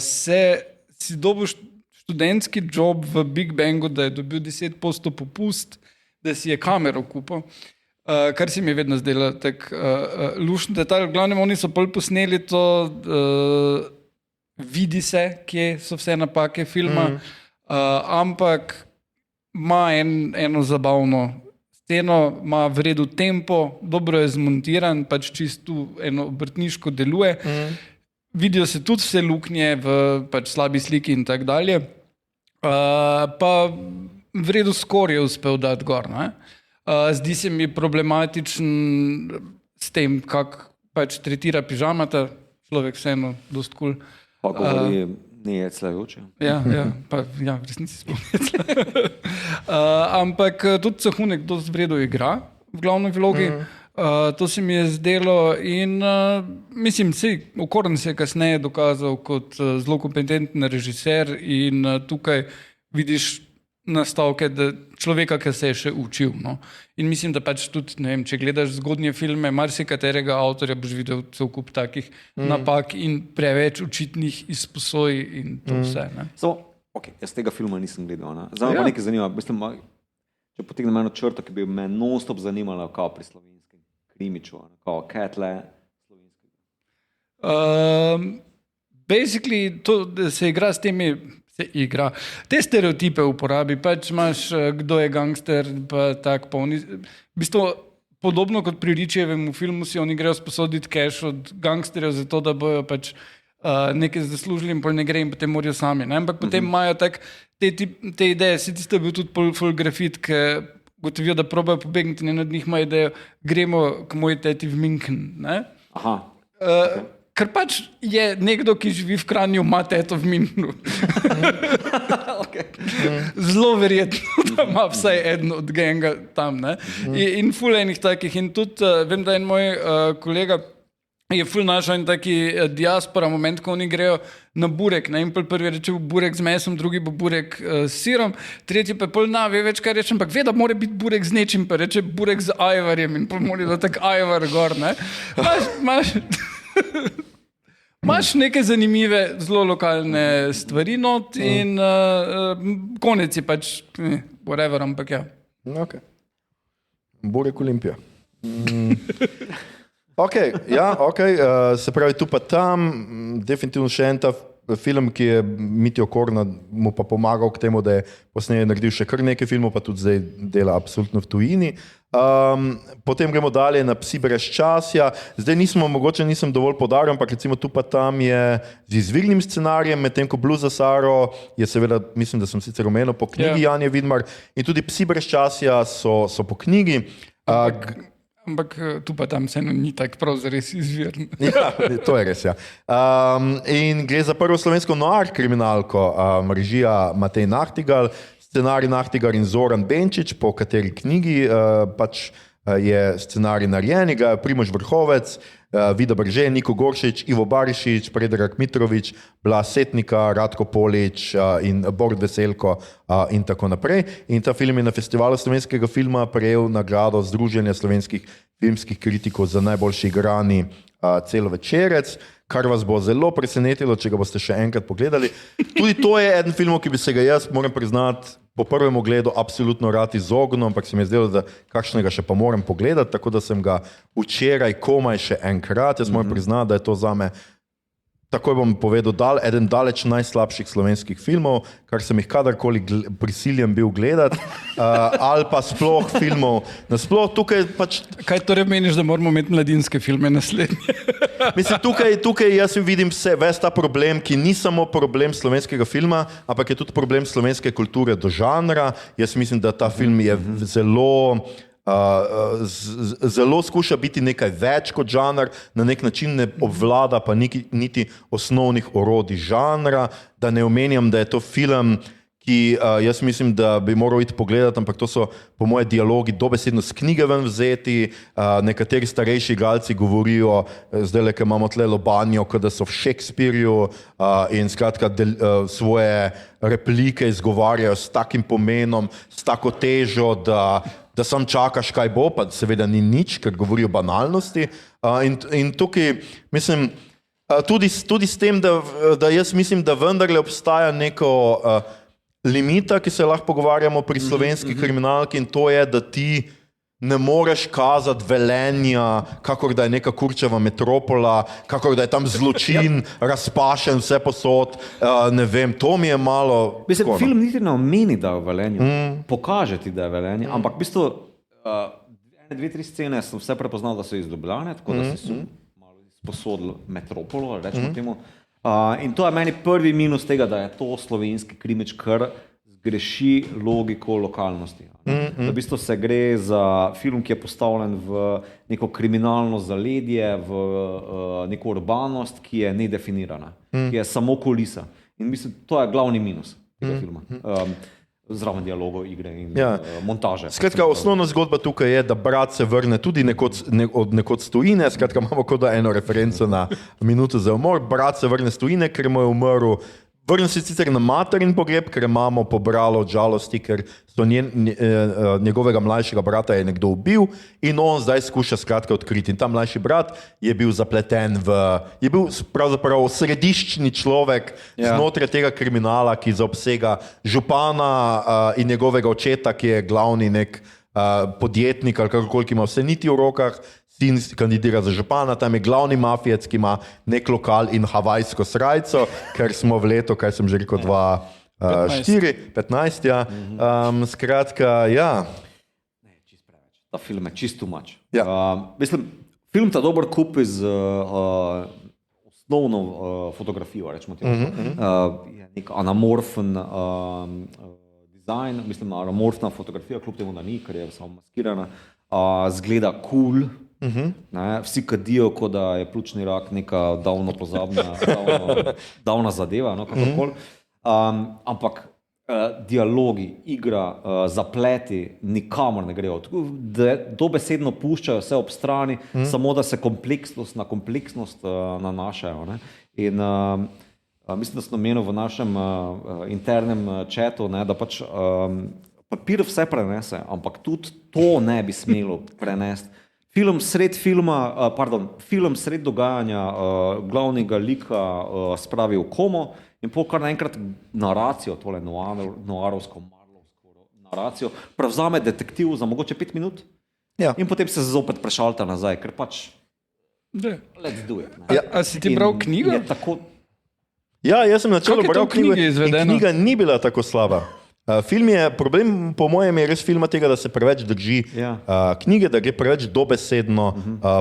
si dobil študentski job v Big Bangu, da je dobil 10% popust, da si je kamero kupil, kar se mi je vedno zdelo tak lušen detalj. V glavnem, oni so pol posneli to, vidi se, kje so vse napake filma, ampak ima eno zabavno sceno, ima v redu tempo, dobro je zmontiran, pač čisto eno obrtniško deluje. Vidijo se tudi vse luknje v pač slabi sliki in tako dalje. Pa v redu skor je uspel dati gor. Ne? Zdi se mi problematičen s tem, kako pač tretira pižamata, človek vseeno dost kul. Pa govori, ni jeclajoče. Ja, v resnici spomnite. Ampak tudi Cahunek dost v redu igra v glavni vlogi. To se mi je zdelo in mislim, Okorn se je kasneje dokazal kot zelo kompetenten režiser in tukaj vidiš nastavke človeka, ki se je še učil. No? In mislim, da pač tudi, ne vem, če gledaš zgodnje filme, marsikaterega avtorja boš videl cel kup takih napak in preveč očitnih izposoj in to vse. Ne? Jaz tega filma nisem gledal. Ne? Zdaj me pa nekaj zanima. Mislim, če potegnem eno črto, ki bi me non-stop zanimala, kao pri slovenskem krimiču, kao Ketle slovenskega. Basically, to se igra s temi te stereotipe uporabi, pač imaš, kdo je gangster, pa tak polni. V bistvu, podobno kot pri Ritchievem filmu, si oni grejo sposoditi cash od gangsterjev zato, da bojo pač nekaj zaslužili in pol ne gre in potem morajo sami. Ne? Ampak potem imajo tak te ideje, si tiste bil tudi full grafit, ki gotovijo, da probajo pobegniti in eno od njih ima idejo, gremo k moji teti v München. Ne? Aha. Ker pač je nekdo, ki živi v Kranju, ima teto v Münchnu. Zelo verjetno, da ima vsaj eden od genga tam. Ne? In ful enih takih. In tudi vem, da en moj kolega je ful našel en taki diaspora moment, ko oni grejo na burek. Ne? In prvi reče burek z mesom, drugi bo burek s sirom, tretji pa pol ve več, kaj reče, ampak ve, da mora biti burek z nečim, pa reče burek z ajvarjem in pol mora da tak ajvar gor. Ne? Imaš neke zanimive, zelo lokalne stvari not in konec je pač whatever, ampak ja. Okay. Burek Olimpija. Se pravi, tu pa tam, definitivno še en ta film, ki je Mitja Okorna mu pa pomagal k temu, da je posneje naredil še kar nekaj filmov, pa tudi zdaj dela absolutno v tujini. Potem gremo dalje na Psi brez časja. Zdaj mogoče nisem dovolj podaril, ampak recimo tu pa tam je z izvirnim scenarijem, medtem ko Blues za Saro je seveda, mislim, da sem sicer omenil po knjigi Janje Vidmar in tudi Psi brez časja so po knjigi. Ampak tu pa tam se ni tako prav zares izvirno. Ja, to je res, ja. In gre za prvo slovensko noir kriminalko, režija Matej Nahtigal, scenarij Nahtigal in Zoran Benčič, po kateri knjigi pač je scenarij narejen, ga je Primož Vrhovec, Vida Brže, Niko Goršič, Ivo Barišič, Predrag Mitrović, Blas Setnika, Ratko Polič in Bord Veselko in tako naprej. In ta film je na festivalu slovenskega filma prejel nagrado Združenja slovenskih filmskih kritikov za najboljši igrani celovečerec, kar vas bo zelo presenetilo, če ga boste še enkrat pogledali. Tudi to je eden film, ki bi se ga jaz, moram priznati, po prvem ogledu absolutno rad izognil, ampak se mi je zdelo, da kakšnega še pa moram pogledati, tako da sem ga včeraj komaj še enkrat. Jaz moram priznati, da je to zame, takoj bom povedal, eden daleč najslabših slovenskih filmov, kar sem jih kadarkoli prisiljen bil gledati, ali pa sploh filmov. Nasploh tukaj pač... Kaj torej meniš, da moramo imeti mladinske filme naslednje? Mislim, tukaj jaz vidim ves ta problem, ki ni samo problem slovenskega filma, ampak je tudi problem slovenske kulture do žanra. Jaz mislim, da ta film je zelo skuša biti nekaj več kot žanr, na nek način ne obvlada pa niti osnovnih orodij žanra, da ne omenjam, da je to film, ki jaz mislim, da bi moral iti pogledati, ampak to so po moje dialogi dobesedno z knjige ven vzeti. Nekateri starejši igralci govorijo, zdaj le, ker imamo tle Lobanjo, kot da so v Shakespearju in skratka svoje replike izgovarjajo s takim pomenom, s tako težo, da sam čakaš, kaj bo, pa seveda ni nič, ker govorijo banalnosti. In tukaj, mislim, tudi s tem, da jaz mislim, da vendarle obstaja neko limita, ki se lahko pogovarjamo pri slovenski kriminalki, in to je, da ti ne moreš kazati Velenja, kakor da je neka kurčeva metropola, kakor da je tam zločin, razpašen vse posod, ne vem, to mi je malo... Mislim, film niti ne omeni, da je v Velenju, pokaže ti, da je Velenje, ampak v bistvu, dve, tri scene sem vse prepoznal, da so iz Ljubljane, tako da so malo izposodili metropolo, rečemo temu. In to je meni prvi minus tega, da je to slovenski krimič, kar zgreši logiko lokalnosti. Da v bistvu se gre za film, ki je postavljen v neko kriminalno zaledje, v neko urbanost, ki je nedefinirana, ki je samo kulisa. In mislim, to je glavni minus tega filma. Zraven dialogov, igre in montaže. Skratka, osnovna zgodba tukaj je, da brat se vrne tudi od nekod z tujine, skratka imamo kot da eno referenco na Minuto za umor, brat se vrne z tujine, ker mu je umrl. Vrnem se sicer na materin pogreb, ker je mamo pobralo od žalosti, ker so njegovega mlajšega brata je nekdo ubil in on zdaj skuša skratka odkriti. In ta mlajši brat je bil zapleten je bil pravzaprav središčni človek znotraj tega kriminala, ki zaobsega župana in njegovega očeta, ki je glavni nek podjetnik ali kakorkoli, ki ima vse niti v rokah, sin kandidira za župana, tam je glavni mafijec, ki ima nek lokal in havajsko srajco, ker smo v letu, kaj sem že rekel, 15, ja. Skratka, ja. Ne, čist preveč. Ta film je čist too much. Ja. Mislim, film ta dober kupi z osnovno fotografijo, rečemo temu. Je nek anamorfen dizajn, mislim, anamorfna fotografija, kljub temu, da ni, ker je samo maskirana, zgleda cool. Vsi kadijo, kot da je pljučni rak neka davno pozabna, davna zadeva, no, kakorkoli. Ampak dialogi, igra, zapleti nikamor ne grejo. Dobesedno puščajo vse ob strani, samo da se kompleksnost na kompleksnost nanašajo. Ne? In mislim, da sem omenil v našem internem chatu, ne, da pač papir vse prenese, ampak tudi to ne bi smelo prenesti. Film sred dogajanja glavnega lika spravi v komo in pol kar naenkrat naracijo, tole noarovsko, marlovsko naracijo, prevzame detektiv za mogoče 5 minut in potem se zopet prešalta nazaj, ker pač let's do it. A si ti bral knjigo? Ja, jaz sem načelo bral knjigo in knjiga ni bila tako slaba. Film je, problem po mojem je res filma tega, da se preveč drži knjige, da gre preveč dobesedno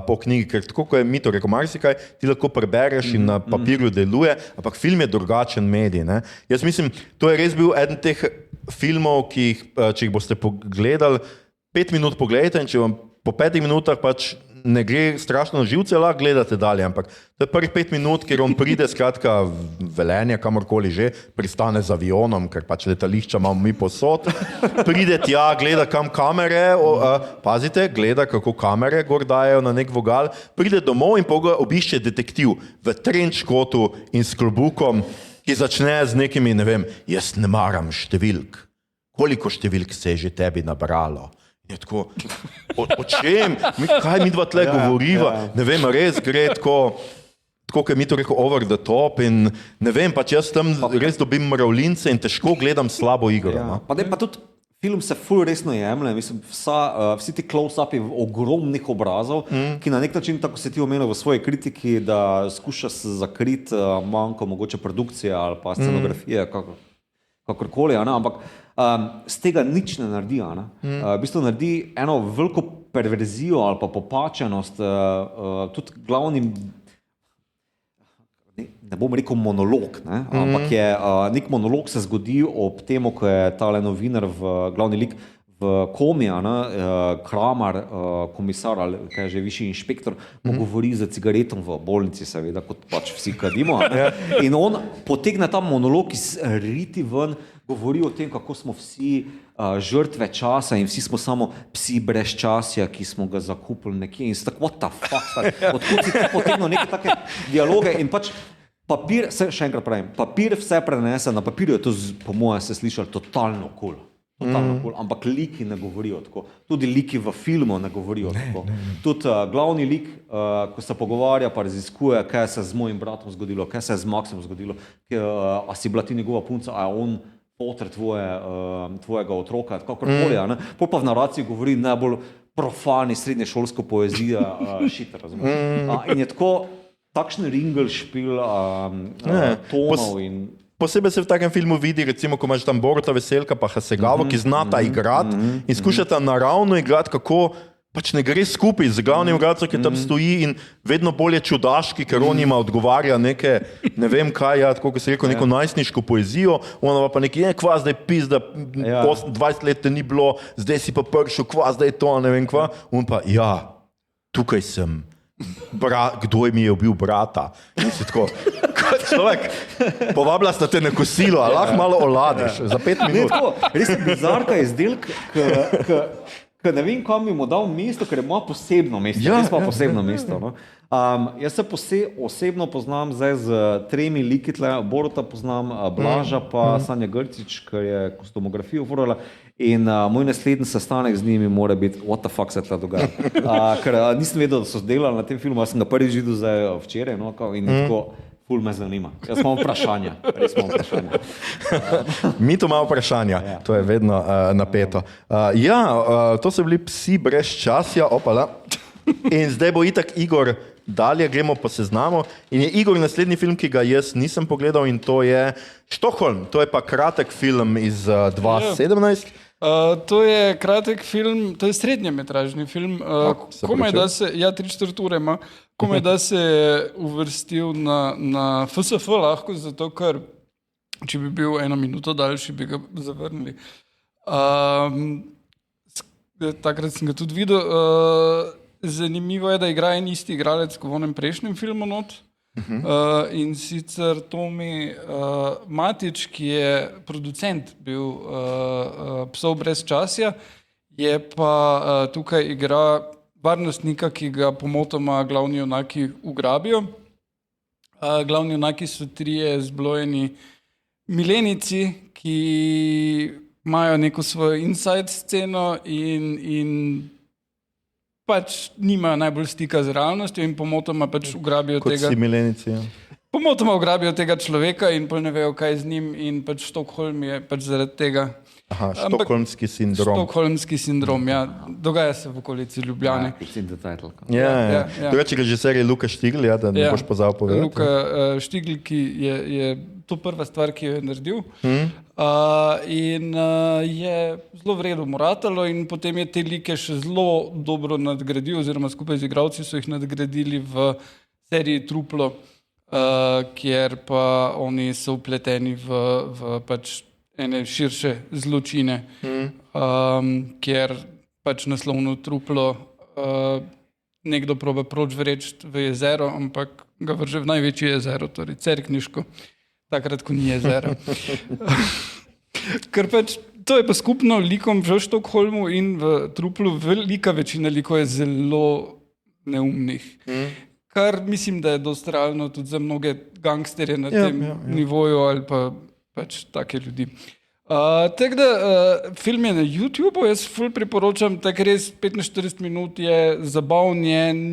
po knjigi, ker tako, ko je Mito rekel marsikaj, ti lahko prebereš in na papirju deluje, ampak film je drugačen medij. Ne? Jaz mislim, to je res bil eden teh filmov, ki jih, če jih boste pogledali, 5 minut pogledajte in če vam po 5 minutah pač ne gre strašno na živce, lahko gledate dalje, ampak to je prvih 5 minut, ker on pride skratka Velenje, kamorkoli že, pristane z avionom, ker pač letališča imamo mi posod, pride tja, gleda kam kamere, pazite, gleda kako kamere gor dajo na nek vogal, pride domov in poga obišče detektiv v trenčkotu in s klobukom, ki začne z nekimi, ne vem, jaz ne maram številk, koliko številk se je že tebi nabralo? Je tako, o čem? Kaj mi dva tle govoriva? Ne vem, res gre tako, kot je mi to rekel, over the top in ne vem, pač jaz tam res dobim mravljince in težko gledam slabo igro. No? Pa tudi film se ful resno jemlje, mislim, vsi ti close-upi ogromnih obrazov, ki na nek način, tako se ti omenil v svoji kritiki, da skuša se zakriti manjko mogoče produkcije ali pa scenografije, kakorkoli, ampak z tega nič ne naredi. V bistvu naredi eno veliko perverzijo ali pa popačenost, tudi glavnim, ne bom rekel monolog, ampak je nek monolog se zgodi ob temu, ko je tale novinar, glavni lik v komi, Kramar, komisar ali kaj že višji inšpektor, mu govori za cigaretom v bolnici, seveda, kot pač vsi kadimo. In on potegne ta monolog iz riti ven govori o tem, kako smo vsi žrtve časa in vsi smo samo psi brezčasja, ki smo ga zakupili nekje in se tako, what the fuck, odkud si ti potegnil neke take dialoge in pač papir, še enkrat pravim, papir vse prenese, na papirju je to, po mojem, se slišali totalno cool. Ampak liki ne govorijo tako. Tudi liki v filmu ne govorijo tako. Tudi glavni lik, ko se pogovarja, pa raziskuje, kaj se z mojim bratom zgodilo, kaj se z Maxom zgodilo, a si bila ti njegova punca, a je on otrok tvojega otroka, kakorkoli. Pol pa v naraciji govori najbolj profani srednješolsko poezijo, šiter, razumeš. In je tako takšen ringelšpil tonov in... Posebej se v takem filmu vidi, recimo, ko imaš tam Boruta Veselka pa Hasegavo, ki znata igrati in skušata naravno igrati, kako pač ne gre skupaj z glavnim igralcem, ki tam stoji in vedno bolj je čudaški, ker on ima odgovarja neke, ne vem kaj, tako kot si rekel, neko najstniško poezijo, ona pa neki, kva zdaj pizda, 20 let te ni bilo, zdaj si pa pršel, kva zdaj to, ne vem kva, on pa, ja, tukaj sem. Kdo je mi je ubil brata? Tako, človek, povabila sta te na kosilo, a lahko malo oladiš za 5 minut. Res je bizarka izdelk, ki ne vem, kam bi mu dal mesto, ker ima posebno mesto. Res pa posebno mesto. No? Jaz se osebno poznam zdaj z 3 liki tle, Boruta poznam, Blaža pa Sanja Grcič, ki je kostumografijo furala. In moj naslednji sestanek z njimi mora biti, what the fuck se tle dogaja. Ker nisem vedel, da so delali na tem filmu, jaz sem ga prvič videl zdaj včeraj, no, in tako, ful me zanima. Jaz imam vprašanja, res imam vprašanja. Mi to imamo vprašanja, to je vedno napeto. To so bili Psi brez časja, opala. In zdaj bo itak Igor dalje, gremo po seznamu. In je Igor naslednji film, ki ga jaz nisem pogledal in to je Stockholm. To je pa kratek film iz 2017. To je kratek film, to je srednjemetražni film. Komaj da se, 3/4 ure ima, komaj da se je uvrstil na FSF lahko, zato ker če bi bil 1 minuto daljši, bi ga zavrnili. Takrat sem ga tudi videl. Zanimivo je, da igra en isti igralec kot v onem prejšnjem filmu not. In sicer Tomi Matič, ki je producent bil Psov brez časja, je pa tukaj igra varnostnika, ki ga pomotoma glavni junaki ugrabijo. Glavni junaki so 3 zblojeni milenici, ki imajo neko svojo inside sceno in pač nimajo najbolj stika z realnostjo in pomotoma pač ugrabijo tega. Kot si milenici, ja. Pomotoma ugrabijo tega človeka in pol ne vejo, kaj z njim in pač Stockholm je pač zaradi tega. Štokholmski sindrom. Štokholmski sindrom, ja. Dogaja se v okolici Ljubljane. It's in the title. Drugače režiser je Luka Štigl, da ne boš pozabil povedati. Luka Štigl, ki je to prva stvar, ki jo je naredil. In je zelo vredo moratalo in potem je te like še zelo dobro nadgradil, oziroma skupaj z igralci so jih nadgradili v seriji Truplo, kjer pa oni so vpleteni v pač ene širše zločine, kjer pač naslovno Truplo nekdo proba proč vreči v jezero, ampak ga vrže v največje jezero, torej Cerkniško, takrat, ko ni jezera. Ker pač to je pa skupno likom v Stockholmu in v Truplu, velika večina likov je zelo neumnih. Kar mislim, da je dosti realno tudi za mnoge gangsterje na tem nivoju ali pa pač take ljudi. Tako da film je na YouTubeu, jaz ful priporočam, tako res 45 minut je zabavn,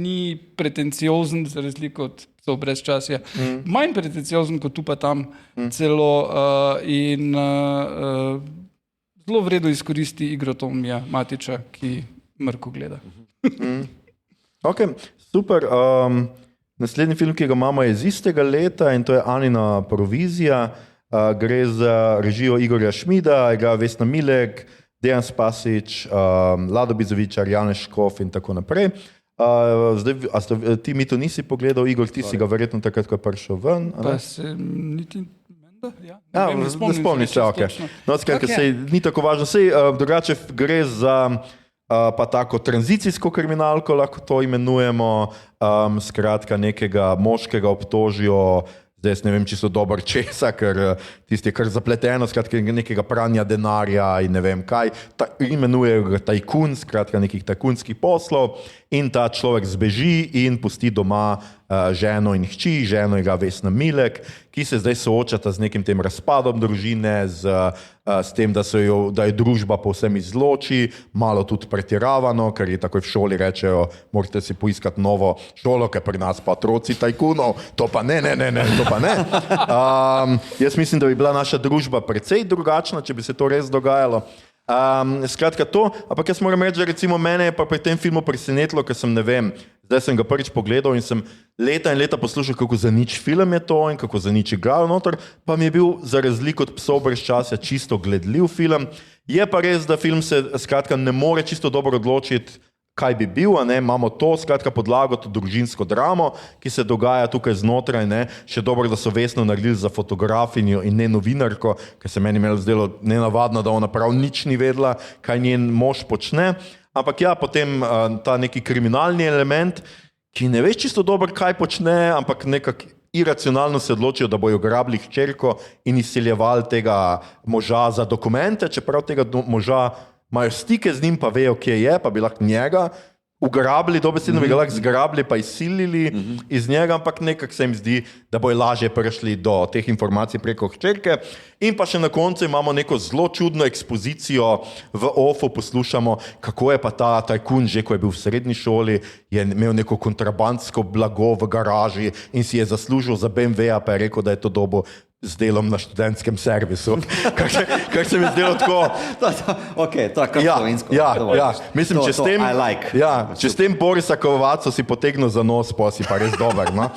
ni pretenciozen za razliko od Psov brez časja. Manj pretenciozen kot tu pa tam celo in zelo vredo izkoristi igro Tomija Matiča, ki mrko gleda. Ok, super. Naslednji film, ki ga imamo, je iz istega leta in to je Anina provizija. Gre za režijo Igorja Šmida, igra Vesna Milek, Dejan Spasić, Lado Bizovičar, Janez Škof in tako naprej. Zdaj, ti mi to nisi pogledal, Igor, ti si ga verjetno takrat, ko je prišel ven. Pa se niti menda, ne spomnim se, ok. No, skratka, sej ni tako važno. Sej drugače gre za pa tako tranzicijsko kriminalko, lahko to imenujemo, skratka nekega moškega obtožijo Zdaj jaz ne vem čisto dobro česa, ker tisti je kar zapleteno, skratka nekega pranja denarja in ne vem kaj. Imenujejo ga tajkun, skratka nekih tajkunskih poslov in ta človek zbeži in pusti doma ženo in hči, ženo je ga Vesna Milek, ki se zdaj soočata z nekim tem razpadom družine, s tem, da je družba povsem izloči, malo tudi pretiravano, ker je takoj v šoli rečejo, morate si poiskati novo šolo, ker pri nas pa otroci tajkunov, to pa ne, to pa ne. Jaz mislim, da bi bila naša družba precej drugačna, če bi se to res dogajalo. Skratka to, ampak jaz moram reči, da recimo mene je pa pri tem filmu presenetilo, ker sem ne vem, zdaj sem ga prvič pogledal in sem leta in leta poslušal, kako za nič film je to in kako za nič igrajo noter, pa mi je bil za razliko od Psov brez časa čisto gledljiv film. Je pa res, da film se skratka ne more čisto dobro odločiti, kaj bi bil, a ne, imamo to, skratka podlago, to družinsko dramo, ki se dogaja tukaj znotraj, ne, še dobro, da so Vesno naredili za fotografinjo in ne novinarko, ker se meni zdelo nenavadno, da ona prav nič ni vedela, kaj njen mož počne, ampak ja, potem ta neki kriminalni element, ki ne veš čisto dobro, kaj počne, ampak nekako iracionalno se odločijo, da bojo grabili hčerko in izsiljevali tega moža za dokumente, čeprav tega moža imajo stike z njim, pa vejo, kje je, pa bi lahko njega ugrabili, dobesedno bi ga lahko zgrabili, pa izsilili iz njega, ampak nekako se jim zdi, da bojo lažje prišli do teh informacij preko hčerke. In pa še na koncu imamo neko zelo čudno ekspozicijo v OFU, poslušamo, kako je pa ta tajkun, že ko je bil v srednji šoli, je imel neko kontrabandsko blago v garaži in si je zaslužil za BMW-a, pa je rekel, da je to dobo z delom na študentskem servisu, kar se mi zdelo tako. Ok, to je kar slovensko. Ja, mislim, če s tem Borisa Kovaco si potegnil za nos, pa si pa res dober. No?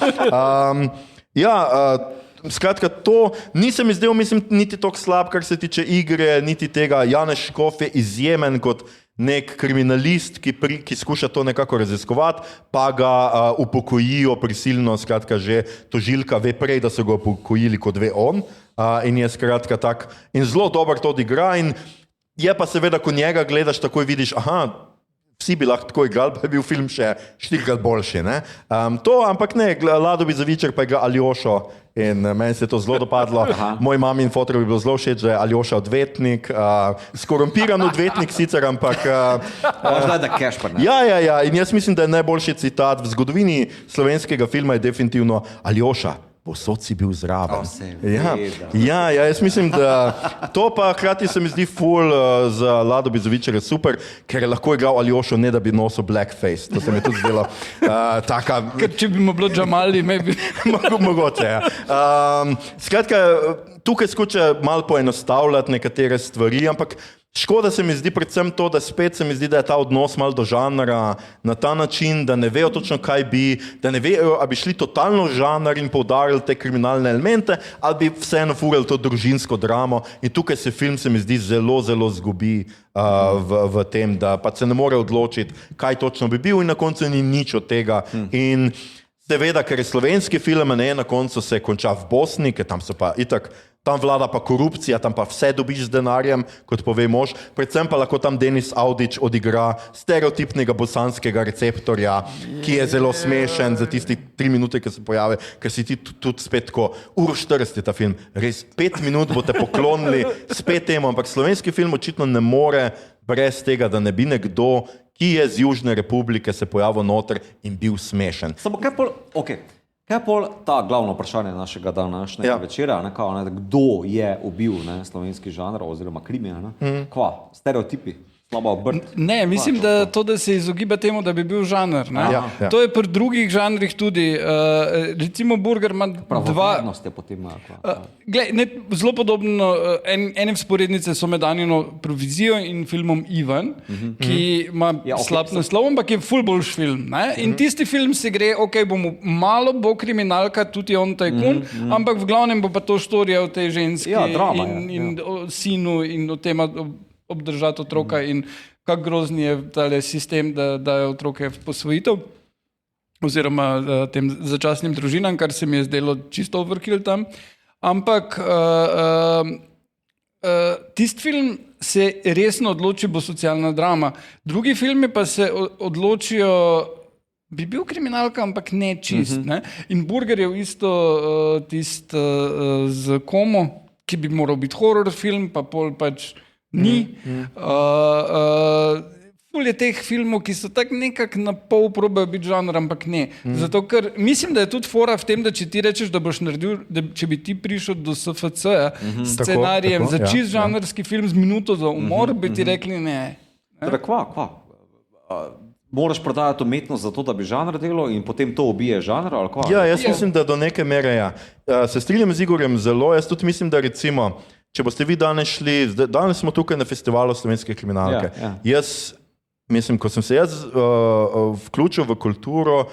Skratka, to nisem izdel, mislim, niti toliko slab, kar se tiče igre, niti tega. Janez Škof je izjemen kot nek kriminalist, ki skuša to nekako raziskovati, pa ga upokojijo prisilno, skratka že tožilka ve prej, da so ga upokojili, kot ve on, in je skratka tak, in zelo dobro to odigra in je pa seveda, ko njega gledaš, takoj vidiš, vsi bi lahko tako igrali, pa je bil film še 4krat boljši, ne? Ampak ne, Lado Bizovičar pa je ga Aljošo in meni se je to zelo dopadlo. Moj mami in fotor bi bilo zelo všeč, da je Aljoša odvetnik, skorumpiran odvetnik sicer, ampak... Možda da Kešper, ne? Ja, in jaz mislim, da je najboljši citat v zgodovini slovenskega filma je definitivno Aljoša. Povsod si bil zraven. Ja, jaz mislim, da to pa hkrati se mi zdi ful za Lado Bizovičarja super, ker je lahko igral Aljošo, ne da bi nosil blackface. To se mi je tudi zdelo taka... Ker če bi mu bilo Džamali, maybe. Mogoče, ja. Skratka, tukaj skuša malo poenostavljati nekatere stvari, ampak škoda se mi zdi predvsem to, da spet se mi zdi, da je ta odnos malo do žanra na ta način, da ne vejo točno kaj bi, da ne vejo, ali bi šli totalno v žanr in poudarili te kriminalne elemente, ali bi vseeno furali to družinsko dramo in tukaj se film, se mi zdi, zelo zgubi v tem, da pa se ne more odločiti, kaj točno bi bil in na koncu ni nič od tega. In seveda, ker je slovenski film, ne, na koncu se konča v Bosni, ker tam so pa itak, tam vlada pa korupcija, tam pa vse dobiš z denarjem, kot pove mož, predvsem pa lahko tam Denis Avdić odigra stereotipnega bosanskega receptorja, ki je zelo smešen za tisti 3 minute, ki se pojave, ker si ti tudi spet tako, 1:40 je ta film, res 5 minut boste poklonili spet temu, ampak slovenski film očitno ne more brez tega, da ne bi nekdo, ki je z Južne republike se pojavil noter in bil smešen. Samo kaj je pol ta glavno vprašanje našega današnjega večera, kdo je ubil slovenski žanr oziroma krimi, kva, stereotipi, slaba obrt? Ne, mislim, da to, da se izogiba temu, da bi bil žanr. To je pri drugih žanrih tudi. Recimo Burger ima Pravovrednost je potem. Zelo podobno, ene vzporednice so med Anino Provizijo in filmom Ivan, ki ima slab naslov, ampak je ful boljši film. In tisti film se gre, bomo malo bo kriminalka, tudi on tajkun, ampak v glavnem bo pa to štorija o tej ženski in o sinu in o tem obdržati otroka in kak grozni je tale sistem, da daje otroke v posvojitev oziroma tem začasnim družinam, kar se mi je zdelo čisto overkill tam. Ampak tisti film se resno odloči, bo socialna drama. Drugi filmi pa se odločijo bi bil kriminalka, ampak ne čist. Ne? In Burgerjev isto z Komo, ki bi moral biti horror film, pa pol pač ni. Ful je teh filmov, ki so tako nekako na pol probajo biti žanr, ampak ne. Zato, ker mislim, da je tudi fora v tem, da če ti rečeš, da boš naredil, da če bi ti prišel do SFC-ja s scenarijem tako, za čist žanrski film z minuto za umor, bi ti rekli ne. Torej, kva? Moraš prodajati umetnost za to, da bi žanr delal in potem to ubije žanr, ali kva? Ja, jaz mislim, da do neke mere ja. Se strinjam z Igorjem zelo, jaz tudi mislim, da recimo, če boste vi danes šli, danes smo tukaj na festivalu slovenske kriminalke. Jaz mislim, ko sem se jaz vključil v kulturo,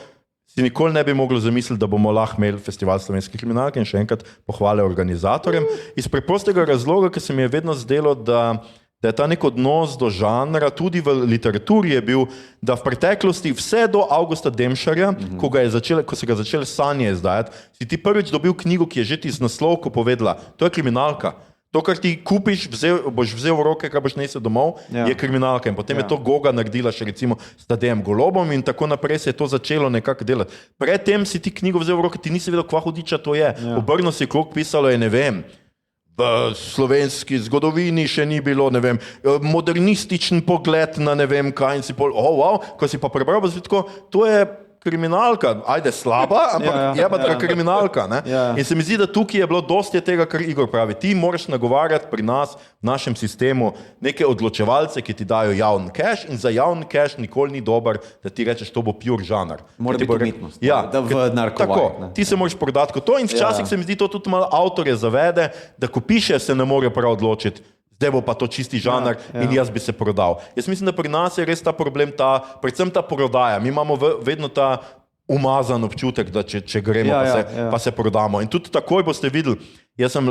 si nikoli ne bi mogel zamisliti, da bomo lahko imeli festival slovenske kriminalke in še enkrat pohvale organizatorjem. Iz preprostega razloga, ker se mi je vedno zdelo, da je ta nek odnos do žanra, tudi v literaturi je bil, da v preteklosti vse do Avgusta Demšarja, ko se ga začele Sanje izdajati, si ti prvič dobil knjigo, ki je že ti z naslovko povedala, to je kriminalka. To, kar ti kupiš, boš vzel v roke, kar boš nesel domov, je kriminalka. In potem je to Goga naredila še recimo s Tadejem Golobom in tako naprej se je to začelo nekako delati. Predtem si ti knjigo vzel v roke, ti nisi vedel, kva hudiča to je. Obrno si krog pisalo je, ne vem, v slovenski zgodovini še ni bilo, ne vem, modernističen pogled na ne vem kaj in si pol, ko si pa prebral, pa si tako, to je kriminalka, ajde slaba, ampak je pa taka kriminalka. Ne? In se mi zdi, da tukaj je bilo dosti tega, kar Igor pravi. Ti moraš nagovarjati pri nas, v našem sistemu, neke odločevalce, ki ti dajo javni cash in za javni cash nikoli ni dober, da ti rečeš, to bo pure žanr. Mora biti umetnost. Ja, da v narkovaju. Ti se moraš prodati kot to in včasih se mi zdi to tudi malo avtorje zavede, da ko piše, se ne morejo prav odločiti. Zdaj bo pa to čisti žanr in jaz bi se prodal. Jaz mislim, da pri nas je res ta problem, predvsem ta prodaja. Mi imamo vedno ta umazan občutek, da če gremo pa se prodamo. In tudi takoj boste videli, jaz sem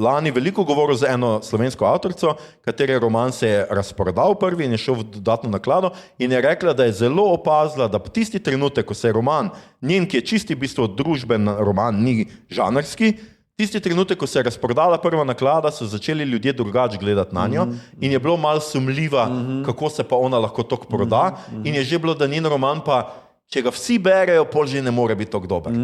lani veliko govoril z eno slovensko avtorico, katere roman se je razprodal prvi in je šel v dodatno naklado in je rekla, da je zelo opazila, da tisti trenutek, ko se je roman, njen, ki je čisti v bistvu družben roman, ni žanrski, tisti trenutek, ko se je razprodala prva naklada, so začeli ljudje drugače gledati na njo in je bilo malo sumljiva, kako se pa ona lahko toliko proda in je že bilo, da njen roman pa, če ga vsi berejo, pol že ne more biti toliko dober.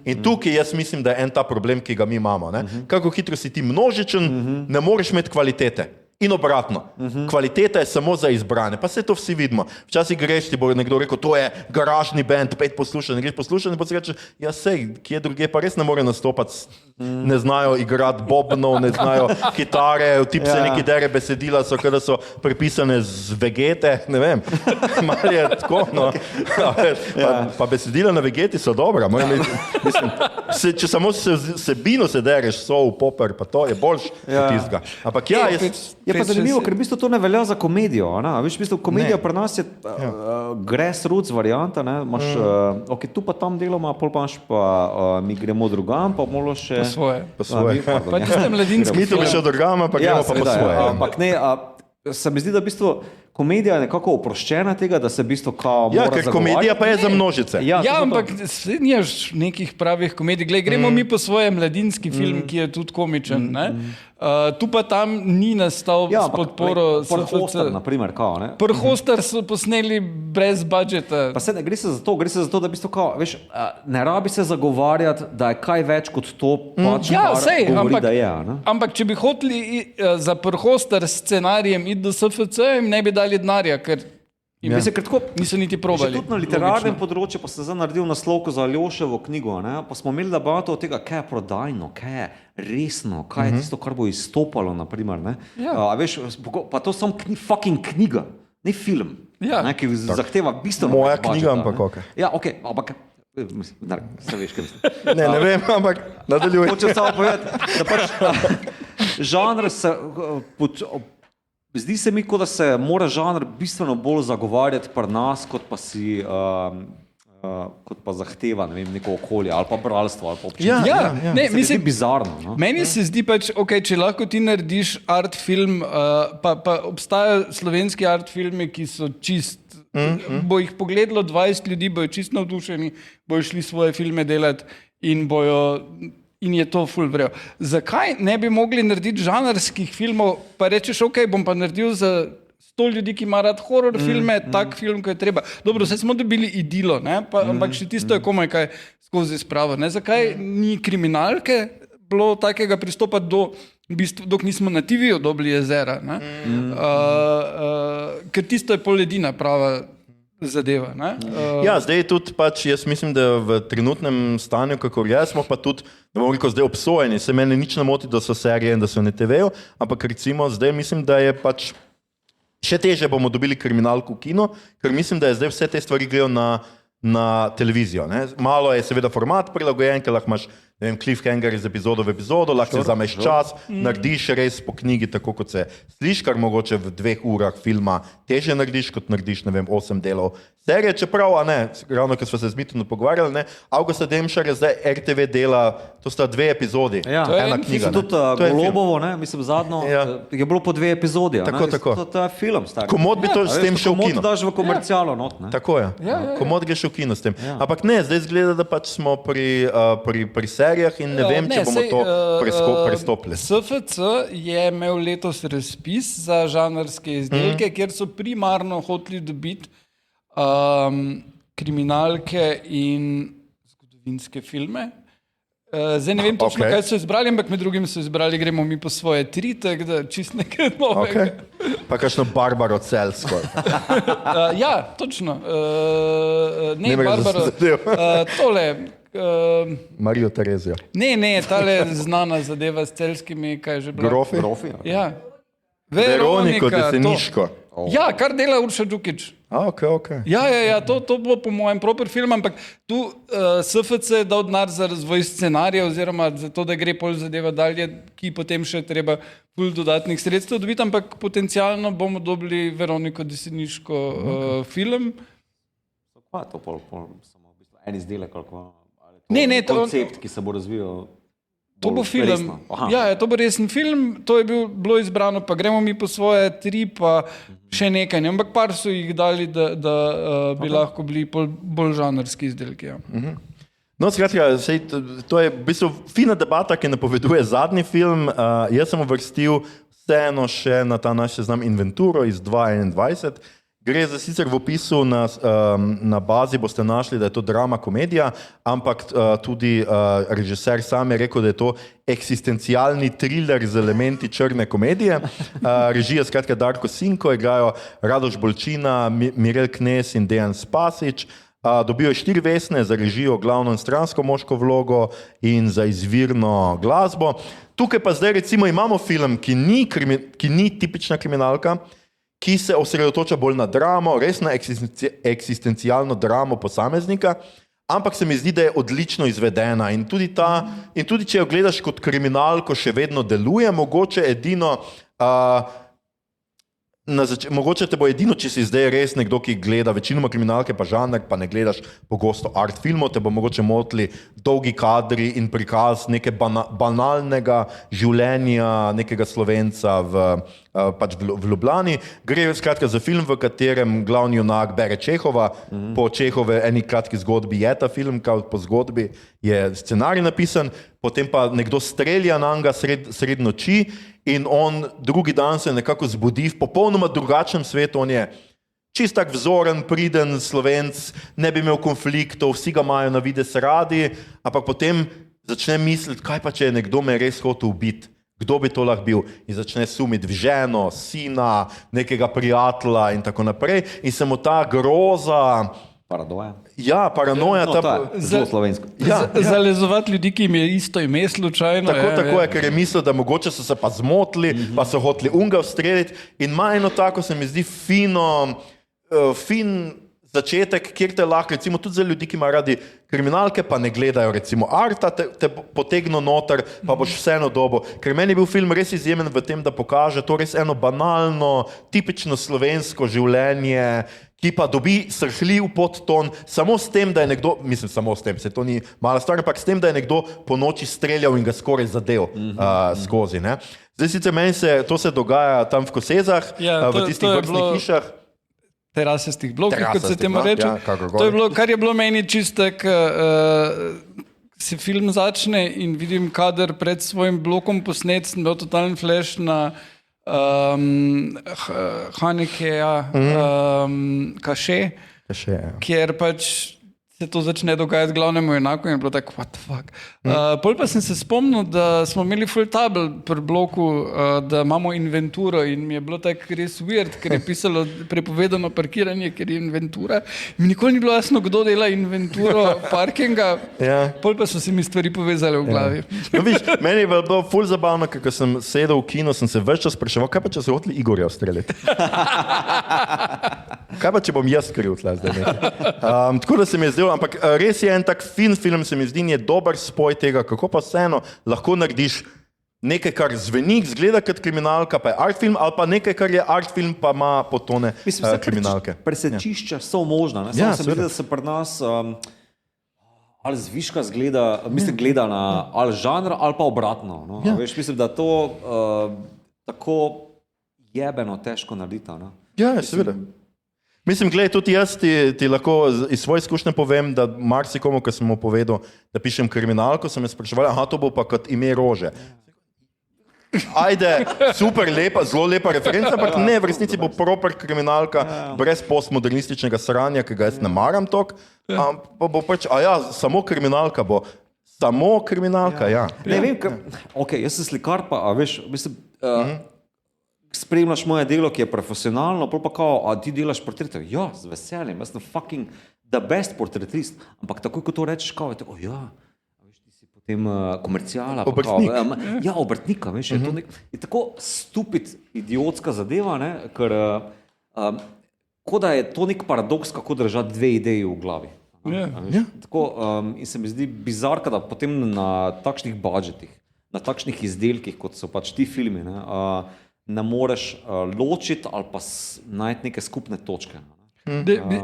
In tukaj jaz mislim, da je en ta problem, ki ga mi imamo. Kako hitro si ti množičen, ne moreš imeti kvalitete. In obratno, kvaliteta je samo za izbrane, pa se to vsi vidimo. Včasih greš, ti bo nekdo rekel, to je garažni band, 5 poslušanj, greš poslušanj in pa si rečeš, ja sej, kje druge pa res ne more nastopati, ne znajo igrati bobnov, ne znajo kitare, v tip se neki dere besedila, so kada so prepisane z Vegete, ne vem, malo je tako, no. Pa besedila na Vegeti so dobra, mislim, če samo sebino se dereš, sol, popper, pa to je boljš od tistega. Ampak ja, Je pa zanimivo, ker v bistvu to ne velja za komedijo. Veš, v bistvu komedija pri nas je grassroots varianta, imaš, ok, tu pa tam deloma, pol pa imaš pa mi gremo drugam, pa molo še... Po svoje. Pa tiste mladinski mi to bi še drugam, pa gremo pa po svoje. Ampak ne, se mi zdi, da v bistvu komedija je nekako oproščena tega, da se v bistvu kao mora zagovarjati. Ker komedija pa je za množice. Ja, ampak nimaš nekih pravih komedij. Glej, gremo mi po svoje mladinski film, ki je tudi komičen, ne? Tu pa tam ni nastal s podporo Hoster, naprimer, kao, ne? Hoster so posneli brez budžeta. Pa se ne, gre se za to, da v bistvu kao, veš, ne rabi se zagovarjati, da je kaj več kot to, pač govori, da je, ne? Ampak če bi hoteli za Hoster s scenarijem iti do SFC, jim ne bi dali denarja, ker niso niti probali. Tudi na literarnem področju pa se zdaj naredil naslovko za Aljoševo knjigo, ne? Pa smo imeli debato od tega, kaj je prodajno, kaj je resno, kaj je tisto, kar bo izstopalo, naprimer. Ne? Veš, pa to samo fucking knjiga, ne film, ki zahteva bistveno. Moja knjiga, ampak ok. Ja, ok, ampak se veš, kaj mislim. Ne vem, ampak nadaljuj. Hočem samo povedati, da pač žanr se... Zdi se mi, kot da se mora žanr bistveno bolj zagovarjati pri nas, kot pa si, kot pa zahteva, ne vem, neko okolje ali pa bralstvo ali pa občinstvo. Ne, mislim, bizarno. No? Meni se zdi pač, ok, če lahko ti narediš art film, pa obstajajo slovenski art filmi, ki so čist, bo jih pogledalo 20 ljudi, bojo čist navdušeni, bojo šli svoje filme delati in je to ful vrejo. Zakaj ne bi mogli narediti žanrskih filmov, pa rečeš, ok, bom pa naredil za 100 ljudi, ki ima rad horror filme, tak film, kot je treba. Dobro, vse smo dobili idilo, ne? Ampak še tisto je komaj kaj skozi spravo. Ne? Zakaj ni kriminalke bilo takega pristopa v bistvu, dok nismo na TV-ju dobili Jezera? Ker tisto je pol edina prava zadeva. Ja, zdaj tudi pač, jaz mislim, da v trenutnem stanju, kako je, smo pa tudi, da bomo rekel, zdaj obsojeni. Se mene nič ne moti, da so serije in da so na TV-ju, ampak recimo zdaj mislim, da je pač še teže bomo dobili kriminalko v kino, ker mislim, da je zdaj vse te stvari grejo na televizijo. Ne? Malo je seveda format prilagojen, ker lahko imaš cliffhanger iz epizodo v epizodo, lahko si zameš čas, narediš res po knjigi, tako kot se sliši, kar mogoče v 2 urah filma teže narediš, kot narediš, 8 delov serije, čeprav, a ne, ravno, ker smo se z Mitonom pogovarjali, ne, Augusta Demšarja zdaj RTV dela, to sta 2 epizodi, ena knjiga. Tudi Golobovo, ne, mislim, zadnjo, je bilo po 2 epizodi. Tako. To je film, stari. Komod bi to s tem šel v kino. Komod daš v komercialo not, ne. Tako je, komod greš v kino s tem. Ampak ne, zdaj izgleda, da pač smo pri serijah in ne vem, če bomo to prestopili. SFC je imel letos razpis za žanrske izdelke, kjer so primarno hoteli dobiti kriminalke in zgodovinske filme. Zdaj ne vem točno, kaj so izbrali, ampak med drugim so izbrali Gremo mi po svoje 3, tako da čist nekaj novega. Pa kakšno Barbaro Celsko. Ja, točno. Ne Barbaro. Tole. Marijo Terezijo. Ne, tale znana zadeva s celskimi, kaj je že bilo? Grofi? Ja. Veroniko Deseniško. Ja, kar dela Urša Đukić. Okay. Ja, to bo po mojem proper film, ampak tu SFC je dal denar za razvoj scenarija oziroma za to, da gre pol zadeva dalje, ki potem še treba ful dodatnih sredstev dobiti, ampak potencialno bomo dobili Veroniko Deseniško film. Pa to pol samo v bistvu en izdelek, koliko Ne, koncept, ki se bo razvijal. To bo film. Ja, to bo resen film, to je bilo izbrano, pa Gremo mi po svoje 3, pa še nekaj. Ampak par so jih dali, da bi lahko bili bolj žanrski izdelki. Ja. No, skratka, to je v bistvu fina debata, ki napoveduje zadnji film. Jaz sem uvrstil vseeno še na ta naš seznam Inventuro iz 2021. Gre za sicer v opisu na bazi boste našli, da je to drama komedija, ampak tudi režiser sam je rekel, da je to eksistencialni thriller z elementi črne komedije. Režija skratka Darko Sinko, igrajo Radoš Bolčina, Mirel Knez in Dejan Spasić. Dobijo 4 Vesne za režijo, glavno in stransko moško vlogo in za izvirno glasbo. Tukaj pa zdaj recimo imamo film, ki ni tipična kriminalka, ki se osredotoča bolj na dramo, res na eksistencialno dramo posameznika, ampak se mi zdi, da je odlično izvedena in tudi če jo gledaš kot kriminalko, še vedno deluje, mogoče mogoče te bo edino, če si zdaj res nekdo, ki gleda večinoma kriminalke pa žanr, pa ne gledaš pogosto art filmov, te bo mogoče motili dolgi kadri in prikaz neke banalnega življenja nekega Slovenca v Ljubljani. Gre skratka za film, v katerem glavni junak bere Čehova, po Čehove eni kratki zgodbi je ta film, kao po zgodbi je scenarij napisan, potem pa nekdo strelja na njega sred noči in on drugi dan se nekako zbudi v popolnoma drugačnem svetu. On je čist tak vzoren, priden Slovenc, ne bi imel konfliktov, vsi ga imajo na videz radi, ampak potem začne misliti, kaj pa če je nekdo me res hotel ubiti, kdo bi to lahko bil, in začne sumiti v ženo, sina, nekega prijatelja in tako naprej in se mu ta groza Paranoja. Ja, paranoja. Zelo slovensko. Zalezovati ljudi, ki jim je isto ime slučajno. Tako je, ker je mislil, da mogoče so se pa zmotili, pa so hoteli unga ustreliti in ima eno tako, se mi zdi, fin začetek, kjer te lahko, recimo tudi za ljudi, ki imajo radi kriminalke, pa ne gledajo recimo arta, te potegno noter, pa boš vseeno dobo. Ker meni je bil film res izjemen v tem, da pokaže to res eno banalno, tipično slovensko življenje, ki pa dobi srhljiv podton samo s tem, da je nekdo, mislim samo s tem, se to ni mala stvar, ampak s tem, da je nekdo po noči streljal in ga skoraj zadev skozi. Ne? Zdaj sicer meni to se dogaja tam v Kosezah, v tistih vrstnih hišah. Terasastih blokih, kot se temu reče. To je bilo, kar je bilo meni čistek, se film začne in vidim kader pred svojim blokom posnet, sem bil totalen flash na Hanekeja, Kaše, Še, ja. kjer pač se to začne dogajati glavnemu enako in je bilo tako, what the fuck. Pol pa sem se spomnil, da smo imeli full table pri bloku, da imamo inventuro in mi je bilo tako res weird, ker je pisalo prepovedano parkiranje, ker je inventura. Mi nikoli ni bilo jasno, kdo dela inventuro parkinga, pol pa so se mi stvari povezale v glavi. No, viš, meni je bilo ful zabavno, ker ko sem sedel v kinu, sem se več čas spraševal, kaj pa če so hoteli Igorja ustreliti? Kaj pa če bom jaz kriv tle zdaj nekaj? Tako da se mi je zdelo, ampak res je en tak fin film, se mi zdi, je dober spoj tega, kako pa vseeno lahko narediš nekaj, kar zveni, zgleda kot kriminalka, pa je art film, ali pa nekaj, kar je art film, pa ima potone kriminalke. Presečišča so možna. Ne? Samo se mi zdi, da se pri nas ali zviška gleda na ali žanr, ali pa obratno. No? Veš, mislim, da to tako jebeno težko narediti. No? Ja, seveda. Mislim, gledaj, tudi jaz ti lahko iz svoje izkušnje povem, da marsikomu, ko sem mu povedal, da pišem kriminalko, sem me spraševal, aha, to bo pa kot ime Rože. Ajde, super lepa, zelo lepa referenca, ampak ne, v resnici bo proper kriminalka, brez postmodernističnega sranja, ki ga jaz ne maram toliko, pa bo pač, samo kriminalka bo. Samo kriminalka, ja. Ne vem, jaz sem slikar, pa, veš, mislim, spremljaš moje delo, ki je profesionalno, pa kao, a ti delaš portrete? Ja, z veseljem, jaz sem fucking the best portretist. Ampak takoj, ko to rečeš, kao, je tako, veš, ti si potem komercijala. Obrtnik. Obrtnika, veš, je tako stupid, idiotska zadeva, ne, ker kot da je to nek paradoks, kako držati dve ideji v glavi. Tako, in se mi zdi bizarka, da potem na takšnih budžetih, na takšnih izdelkih, kot so pač ti filmi, ne moreš ločiti ali pa najti neke skupne točke.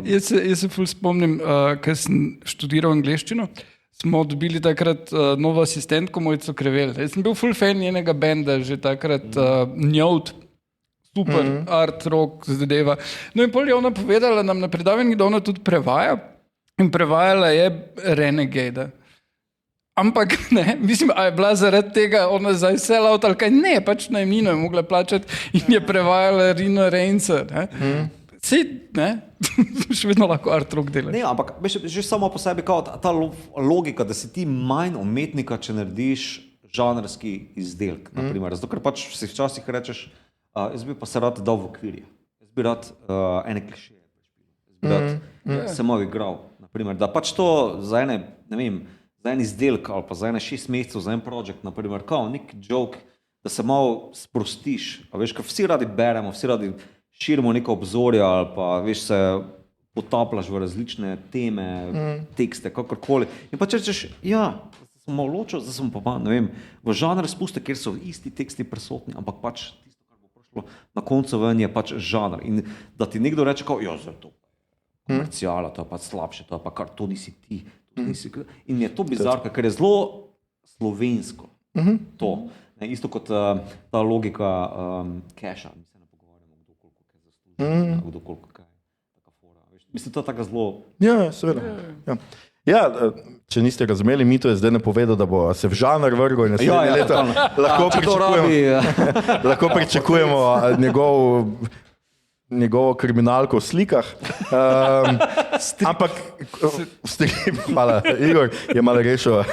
Jaz se ful spomnim, ker sem študiral angleščino, smo dobili takrat novo asistentko Mojco Krevel. Jaz sem bil ful fan njenega benda, že takrat Njot, super, art, rock, zadeva. No in pol je ona povedala nam na predavanju, da ona tudi prevaja in prevajala je Renegade. Ampak ne, mislim, a je bila zaradi tega ona zdaj sell out ali kaj? Ne, pač najemnino je mogla plačati in je prevajala Rino Reinca. Sej, ne, še vedno lahko art rock delaš. Ne, ampak že samo po sebi kao ta logika, da si ti manj umetnika, če narediš žanrski izdelek, naprimer. Zato, ker pač si včasih rečeš, jaz bi pa se rad dal v okvirje. Jaz bi rad ene klišeje. Jaz bi rad se malo igral, naprimer. Da pač to za ene, ne vem, za en izdelek ali pa za ene 6 mesecev, za en projekt, naprimer, kao nek joke, da se malo sprostiš. A veš, ker vsi radi beremo, vsi radi širimo neka obzorja ali pa, veš, se potaplaš v različne teme, tekste, kakorkoli. In pa če rečeš, sem malo ločil, zdaj sem pa, ne vem, v žanr spuste, kjer so isti teksti prisotni, ampak pač tisto, kar bo prišlo na koncu ven, je pač žanr. In da ti nekdo reče, kao, zato komercijala, to je pa slabše, to je pa kar, to nisi ti. In je to bizarka, ker je zelo slovensko to. Ne, isto kot ta logika keša. Mi se ne pogovarjamo, kdo koliko kaj zasluži, kdo koliko kaj. Mislim, to je tako zelo... Ja, seveda. Ja, če niste razumeli, Mito je zdaj ne povedal, da bo se v žanr vrgo in naslednje leto lahko pričakujemo njegovo kriminalko v slikah. Ampak, hvala, Igor je malo rešil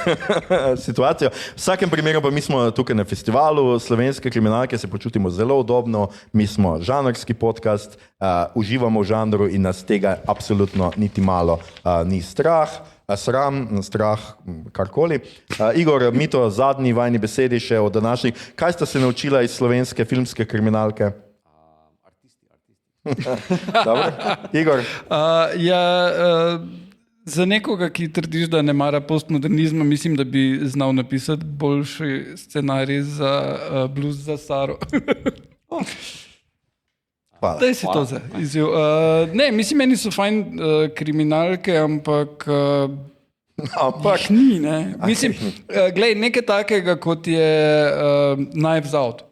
situacijo. V vsakem primeru pa mi smo tukaj na festivalu slovenske kriminalke, se počutimo zelo udobno, mi smo žanrski podcast, uživamo v žanru in nas tega absolutno niti malo ni strah. Strah, karkoli. Igor, Mito, zadnji vajni besedi še o današnjih. Kaj ste se naučila iz slovenske filmske kriminalke? Dobro. Igor? Za nekoga, ki trdiš, da ne mara postmodernizma, mislim, da bi znal napisati boljši scenarij za Blues za Saro. Hvala. Daj si to za izjiv. Ne, mislim, meni so fajn kriminalke, ampak jih ni, ne. Mislim, glej, nekaj takega, kot je Knives Out.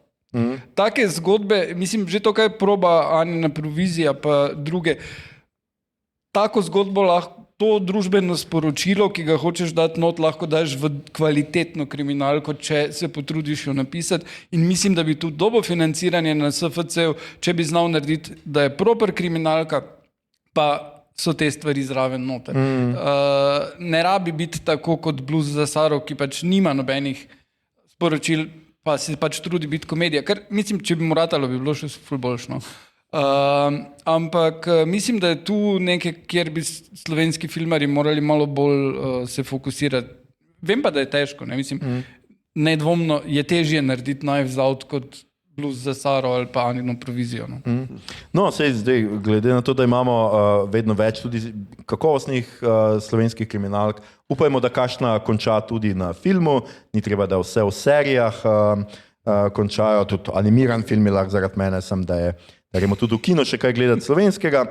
Take zgodbe, mislim, že to, kaj proba Anina provizija, pa druge, tako zgodbo lahko to družbeno sporočilo, ki ga hočeš dati not, lahko daš v kvalitetno kriminalko, če se potrudiš jo napisati. In mislim, da bi tu dobo financiranje na SFC-u, če bi znal narediti, da je proper kriminalka, pa so te stvari zraven noter. Ne rabi biti tako kot Blues za Saro, ki pač nima nobenih sporočil, pa se pač trudi biti komedija. Ker mislim, če bi mu ratalo, bi bilo še ful boljšno. Ampak mislim, da je tu nekaj, kjer bi slovenski filmarji morali malo bolj se fokusirati. Vem pa, da je težko, ne? Mislim, nedvomno je težje narediti Knives Out kot Blues za Saro ali pa Anino provizijo. No, sej zdaj, glede na to, da imamo vedno več tudi kakovostnih slovenskih kriminalk, upajmo, da kakšna konča tudi na filmu, ni treba, da vse v serijah končajo, tudi animiran film je lahko zaradi mene, da gremo tudi v kino še kaj gledati slovenskega.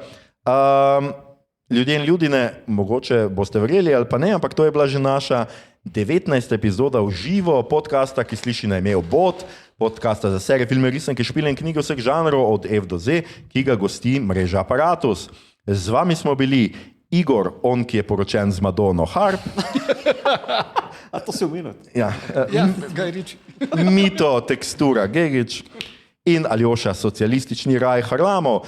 Ljudje in ljudine, mogoče boste verjeli ali pa ne, ampak to je bila že naša 19. epizoda v živo podcasta, ki sliši na ime Obot, podcasta za serije, filme, risanke, špile in knjige vseh žanrov od F do Z, ki ga gosti mreža Aparatus. Z vami smo bili Igor, on, ki je poročen z Madono Harp. A to se umenil? Ja, Gaj Riči. Mito, Tekstura, Gegič. In Aljoša, socialistični raj Harlamov.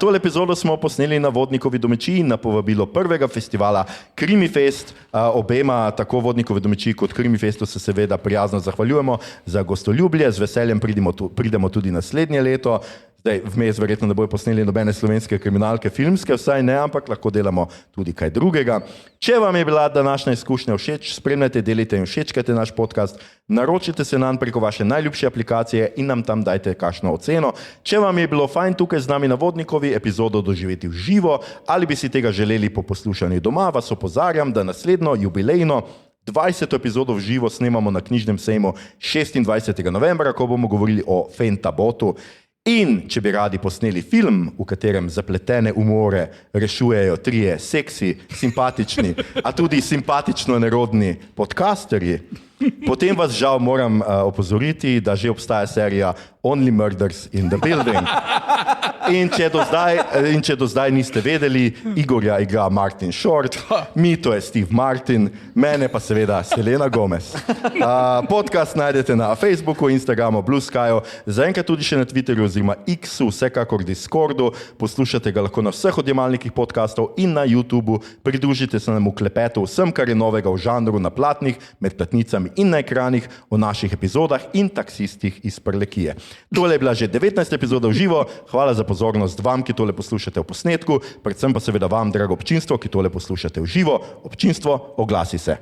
Tole epizodo smo posneli na Vodnikovi domačiji na povabilo prvega festivala Krimifest. Obema, tako Vodnikovi domačiji kot Krimifestu, se seveda prijazno zahvaljujemo za gostoljubje. Z veseljem pridemo tudi naslednje leto. Zdaj, vmes verjetno ne bojo posneli nobene slovenske kriminalke, filmske, vsaj ne, ampak lahko delamo tudi kaj drugega. Če vam je bila današnja izkušnja všeč, spremljajte, delite in všečkajte naš podcast, naročite se nanj preko vaše najljubše aplikacije in nam tam dajte kakšno oceno. Če vam je bilo fajn tukaj z nami na Vodnikovi epizodo doživeti v živo ali bi si tega želeli po poslušanju doma, vas opozarjam, da naslednjo jubilejno 20. epizodo v živo snemamo na knjižnem sejmu 26. novembra, ko bomo govorili o Fentabotu. In če bi radi posneli film, v katerem zapletene umore rešujejo trije seksi, simpatični, a tudi simpatično nerodni podcasterji, potem vas žal moram opozoriti, da že obstaja serija Only Murders in the Building. In če do zdaj niste vedeli, Igorja igra Martin Short, Mito je Steve Martin, mene pa seveda Selena Gomez. Podcast najdete na Facebooku, Instagramu, Blue Skyju, zaenkrat tudi še na Twitterju oziroma X-u, vsekakor Discordu, poslušate ga lahko na vseh odjemalnikih podcastov in na YouTubu, pridružite se nam v klepetu vsem, kar je novega v žanru na platnih, med platnicami in na ekranih, o naših epizodah in taksistih iz Prlekije. Tole je bila že 19. epizoda v živo, hvala za pozornost vam, ki tole poslušate v posnetku, predvsem pa seveda vam, drago občinstvo, ki tole poslušate v živo. Občinstvo, oglasi se.